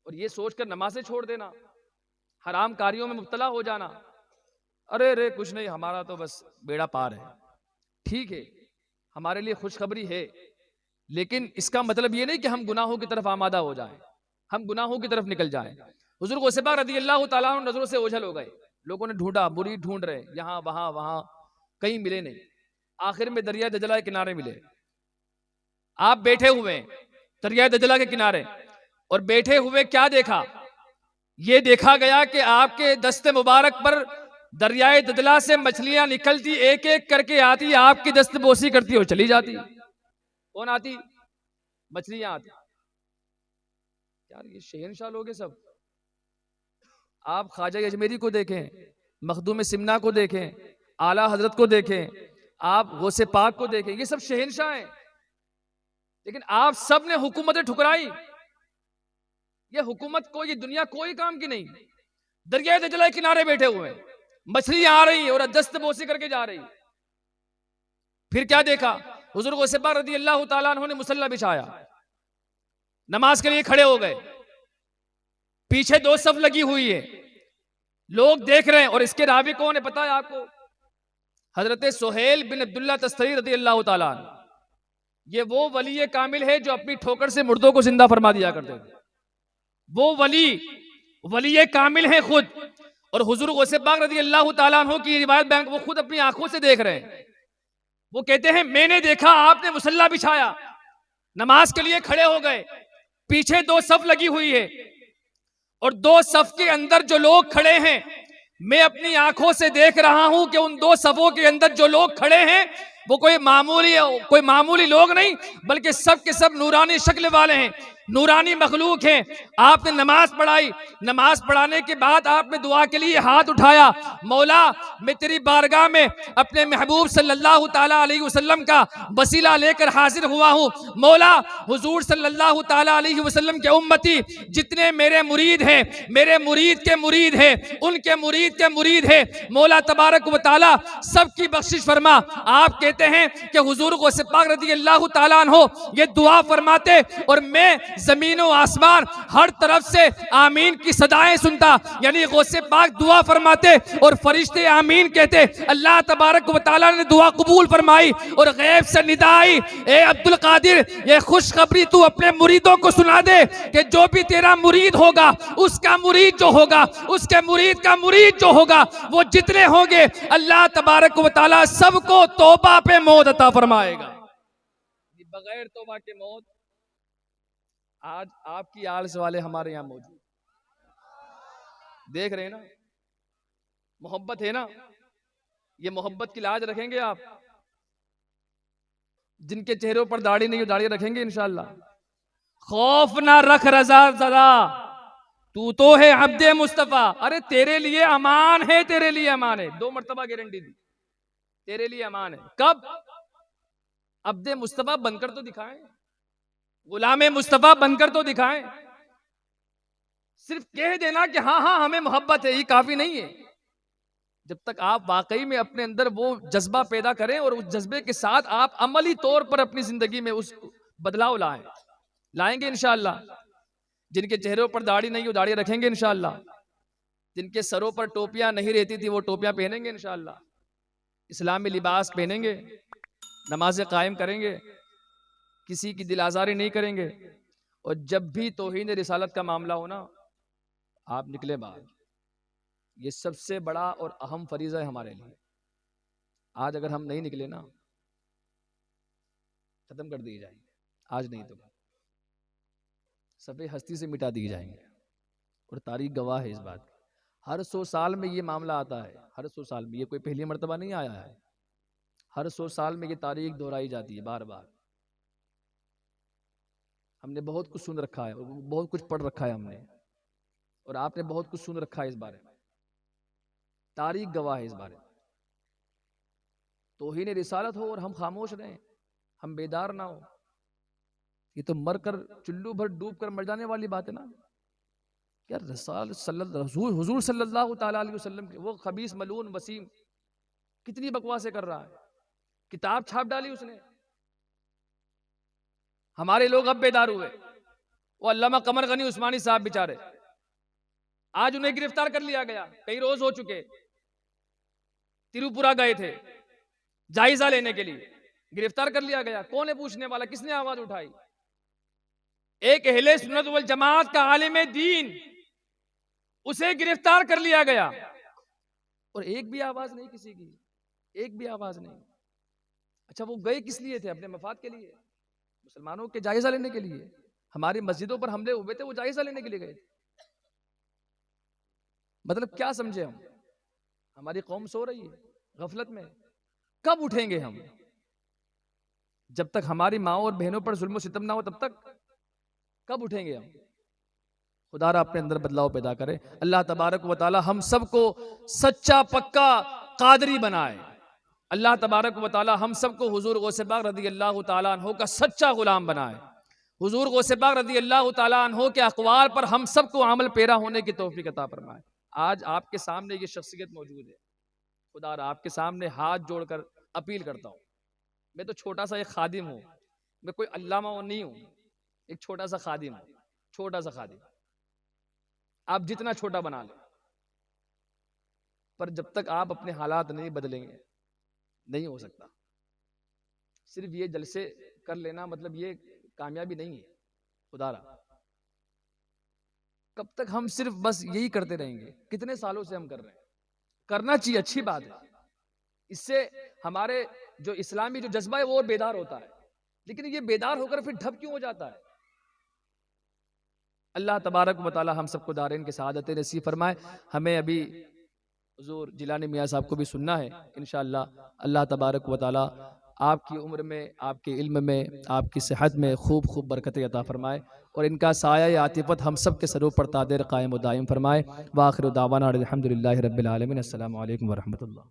और ये सोचकर नमाज़ें छोड़ देना, हराम कारियों में मुब्तला हो जाना, अरे रे कुछ नहीं, हमारा तो बस बेड़ा पार है। ठीक है, हमारे लिए खुशखबरी है, लेकिन इसका मतलब ये नहीं कि हम गुनाहों की तरफ आमादा हो जाएं, हम गुनाहों की तरफ निकल जाएं। हुज़ूर गौसे पाक रज़ियल्लाहु ताला अन्हु नजरों से ओझल हो गए। लोगों ने ढूंढा, मुरीद ढूंढ रहे, यहां वहां वहां, कहीं मिले नहीं। आखिर में दरिया दजला के किनारे मिले। आप बैठे हुए दरिया दजला के किनारे, और बैठे हुए क्या देखा? ये देखा गया कि आपके दस्ते मुबारक पर दरियाए दजला से मछलियां निकलती, एक एक करके आती, आपकी दस्त बोसी करती और चली जाती। कौन आती? मछलियां आती। यार ये शहंशाह लोग हैं सब। आप ख्वाजा अजमेरी को देखें, मखदूम सिमना को देखें, आला हजरत को देखें, आप गौसे पाक को देखें, ये सब शहंशाह हैं। लेकिन आप सब ने हुकूमतें ठुकराई। ये हुकूमत कोई, ये दुनिया कोई काम की नहीं। दरिया दजला किनारे बैठे हुए, मछलियां आ रही और दस्त बोसी करके जा रही। फिर क्या देखा? हुज़ूर गौसे पाक रज़ियल्लाहु ताला अन्हु ने मुसल्ला बिछाया, नमाज के लिए खड़े हो गए। पीछे दो सफ लगी हुई है, लोग देख रहे हैं। और इसके रावी कौन है पता है आपको? हजरत सुहेल बिन अब्दुल्ला तस्तरी रज़ियल्लाहु ताला अन्हु। ये वो वली कामिल है जो अपनी ठोकर से मुर्दों को जिंदा फरमा दिया करते थे। वो वली कामिल है खुद। और हुजूर गौसे पाक रज़ियल्लाहु ताला अन्हु की रिवायत बयान, वो खुद अपनी आंखों से देख रहे हैं। वो कहते हैं मैंने देखा आपने मुसल्ला बिछाया, नमाज के लिए खड़े हो गए, पीछे दो सफ लगी हुई है और दो सफ के अंदर जो लोग खड़े हैं, मैं अपनी आंखों से देख रहा हूं कि उन दो सफों के अंदर जो लोग खड़े हैं वो कोई मामूली लोग नहीं, बल्कि सब के सब नूरानी शक्ल वाले हैं, नूरानी मखलूक हैं। आपने नमाज पढ़ाई, नमाज पढ़ाने के बाद आपने दुआ के लिए हाथ उठाया, मौला मैं तेरी बारगाह में अपने महबूब सल्लल्लाहु ताला अलैहि वसल्लम का वसीला लेकर हाजिर हुआ हूँ। मौला हुजूर सल्लल्लाहु ताला अलैहि वसल्लम के उम्मती जितने मेरे मुरीद हैं, मेरे मुरीद के मुरीद हैं, उनके मुरीद के मुरीद हैं, मौला तबारक व ताला सबकी बख्शिश फरमा। आप कहते हैं कि हुजूर गौसे पाक रज़ियल्लाहु ताला अन्हु ये दुआ फरमाते और मैं जमीन और आसमान हर तरफ से आमीन की सदाएं सुनता। यानी गौसे पाक दुआ फरमाते और फरिश्ते आमीन कहते। अल्लाह तबारक व तआला ने दुआ कबूल फरमाई और गैब से निदा आई, ए अब्दुल कादिर ये खुशखबरी तू अपने मुरीदों को सुना दे कि जो भी तेरा मुरीद होगा, उसका मुरीद जो होगा, उसके मुरीद का मुरीद जो होगा, वो जितने होंगे अल्लाह तबारक व तआला सबको तौबा पे मौत अता फरमाएगा। बगैर तौबा के मौत। आज आपकी आलस वाले हमारे यहां मौजूद, देख रहे हैं ना, मोहब्बत है ना, ये मोहब्बत की लाज रखेंगे आप? जिनके चेहरों पर दाढ़ी नहीं, दाढ़ी रखेंगे इंशाअल्लाह। खौफ ना रख रजा जरा, तू तो है अब्दे मुस्तफा। अरे तेरे लिए अमान है, तेरे लिए अमान है, 2 मर्तबा गारंटी दी, तेरे लिए अमान है। कब? अब्दे मुस्तफा बनकर तो दिखाएं, गुलामे मुस्तफा बनकर तो दिखाएं। सिर्फ कह देना कि हाँ हाँ हमें मोहब्बत है, ये काफी नहीं है। जब तक आप वाकई में अपने अंदर वो जज्बा पैदा करें और उस जज्बे के साथ आप अमली तौर पर अपनी जिंदगी में उस बदलाव लाएंगे इंशाअल्लाह। जिनके चेहरों पर दाढ़ी नहीं, वो दाढ़ी रखेंगे इंशाअल्लाह। जिनके सरों पर टोपियां नहीं रहती थी, वो टोपियां पहनेंगे इंशाअल्लाह। इस्लामी लिबास पहनेंगे, नमाज़ें कायम करेंगे, किसी की दिल आज़ारी नहीं करेंगे। और जब भी तौहीन रिसालत का मामला हो ना, आप निकले बाहर। ये सबसे बड़ा और अहम फरीज़ा है हमारे लिए। आज अगर हम नहीं निकले ना, खत्म कर दिए जाएंगे। आज नहीं तो सफ़े हस्ती से मिटा दिए जाएंगे। और तारीख गवाह है इस बात की। हर 100 साल में ये मामला आता है, हर 100 साल में। ये कोई पहली मर्तबा नहीं आया है, हर 100 साल में ये तारीख दोहराई जाती है बार बार। हमने बहुत कुछ सुन रखा है, बहुत कुछ पढ़ रखा है हमने। और आपने बहुत कुछ सुन रखा है इस बारे में, तारीख गवाह है इस बारे में। तौहीन रिसालत हो और हम खामोश रहें, हम बेदार ना हो, ये तो मर कर चुल्लू भर डूब कर मर जाने वाली बात है ना। यार हुजूर सल्लल्लाहु ताला अलैहि वसल्लम के वो खबीस मलून वसीम कितनी बकवासें कर रहा है, किताब छाप डाली उसने। हमारे लोग अब बेदार हुए। वो अल्लामा कमर गनी उस्मानी साहब बेचारे, आज उन्हें गिरफ्तार कर लिया गया, कई रोज हो चुके, तिरुपुरा गए थे जायजा लेने के लिए, गिरफ्तार कर लिया गया। कौन है पूछने वाला, किसने आवाज उठाई? एक अहले सुन्नत वल जमात का आलिम दीन, उसे गिरफ्तार कर लिया गया और एक भी आवाज नहीं किसी की, एक भी आवाज नहीं। अच्छा वो गए किस लिए थे? अपने मफाद के लिए, मुसलमानों के जायजा लेने के लिए। हमारी मस्जिदों पर हमले हुए थे, वो जायजा लेने के लिए गए थे। मतलब क्या समझे हम? हमारी कौम सो रही है गफलत में। कब उठेंगे हम? जब तक हमारी माओ और बहनों पर जुल्म सितम ना हो तब तक कब उठेंगे हम? खुदारा अपने अंदर बदलाव पैदा करे। अल्लाह तबारक व तआला हम सबको सच्चा पक्का कादरी बनाए। अल्लाह तबारक व तआला हम सबको हुजूर गौसे पाक रज़ी अल्लाह तआला अन्हु का सच्चा गुलाम बनाए। हुजूर गौसे पाक रज़ी अल्लाह तआला अन्हु के अक़वाल पर हम सबको अमल पेरा होने की तौफीक अता फरमाए। आज आपके सामने ये शख्सियत मौजूद है। खुदारा आपके सामने हाथ जोड़कर अपील करता हूँ, मैं तो छोटा सा एक खादिम हूँ, मैं कोई अल्लामा नहीं हूँ, एक छोटा सा खादिम हूँ, छोटा सा खादिम। आप जितना छोटा बना लें, पर जब तक आप अपने हालात नहीं बदलेंगे नहीं हो सकता। सिर्फ ये जलसे कर लेना मतलब ये कामयाबी नहीं है। खुदारा कब तक हम सिर्फ बस यही करते रहेंगे? कितने सालों से हम कर रहे हैं। करना चाहिए, अच्छी बात है, इससे हमारे जो इस्लामी जो जज्बा है वो बेदार होता है। लेकिन ये बेदार होकर फिर ढप क्यों हो जाता है? अल्लाह तबारक व तआला हम सबको दारैन के सआदत नसीब फरमाए। हमें अभी हुजूर जिलानी मियाँ साहब को भी सुनना है इंशाअल्लाह। अल्लाह तबारक व तआला आपकी उम्र में, आपके इल्म में, आपकी सेहत में खूब खूब बरकतें अता फरमाए और इनका साया आतिफत हम सब के सरों पर तादेर कायम व दायम फरमाए। व आखिर दावाना अल्हम्दुलिल्लाहि रब्बिल आलमीन। अस्सलामु अलैकुम व रहमतुल्लाह।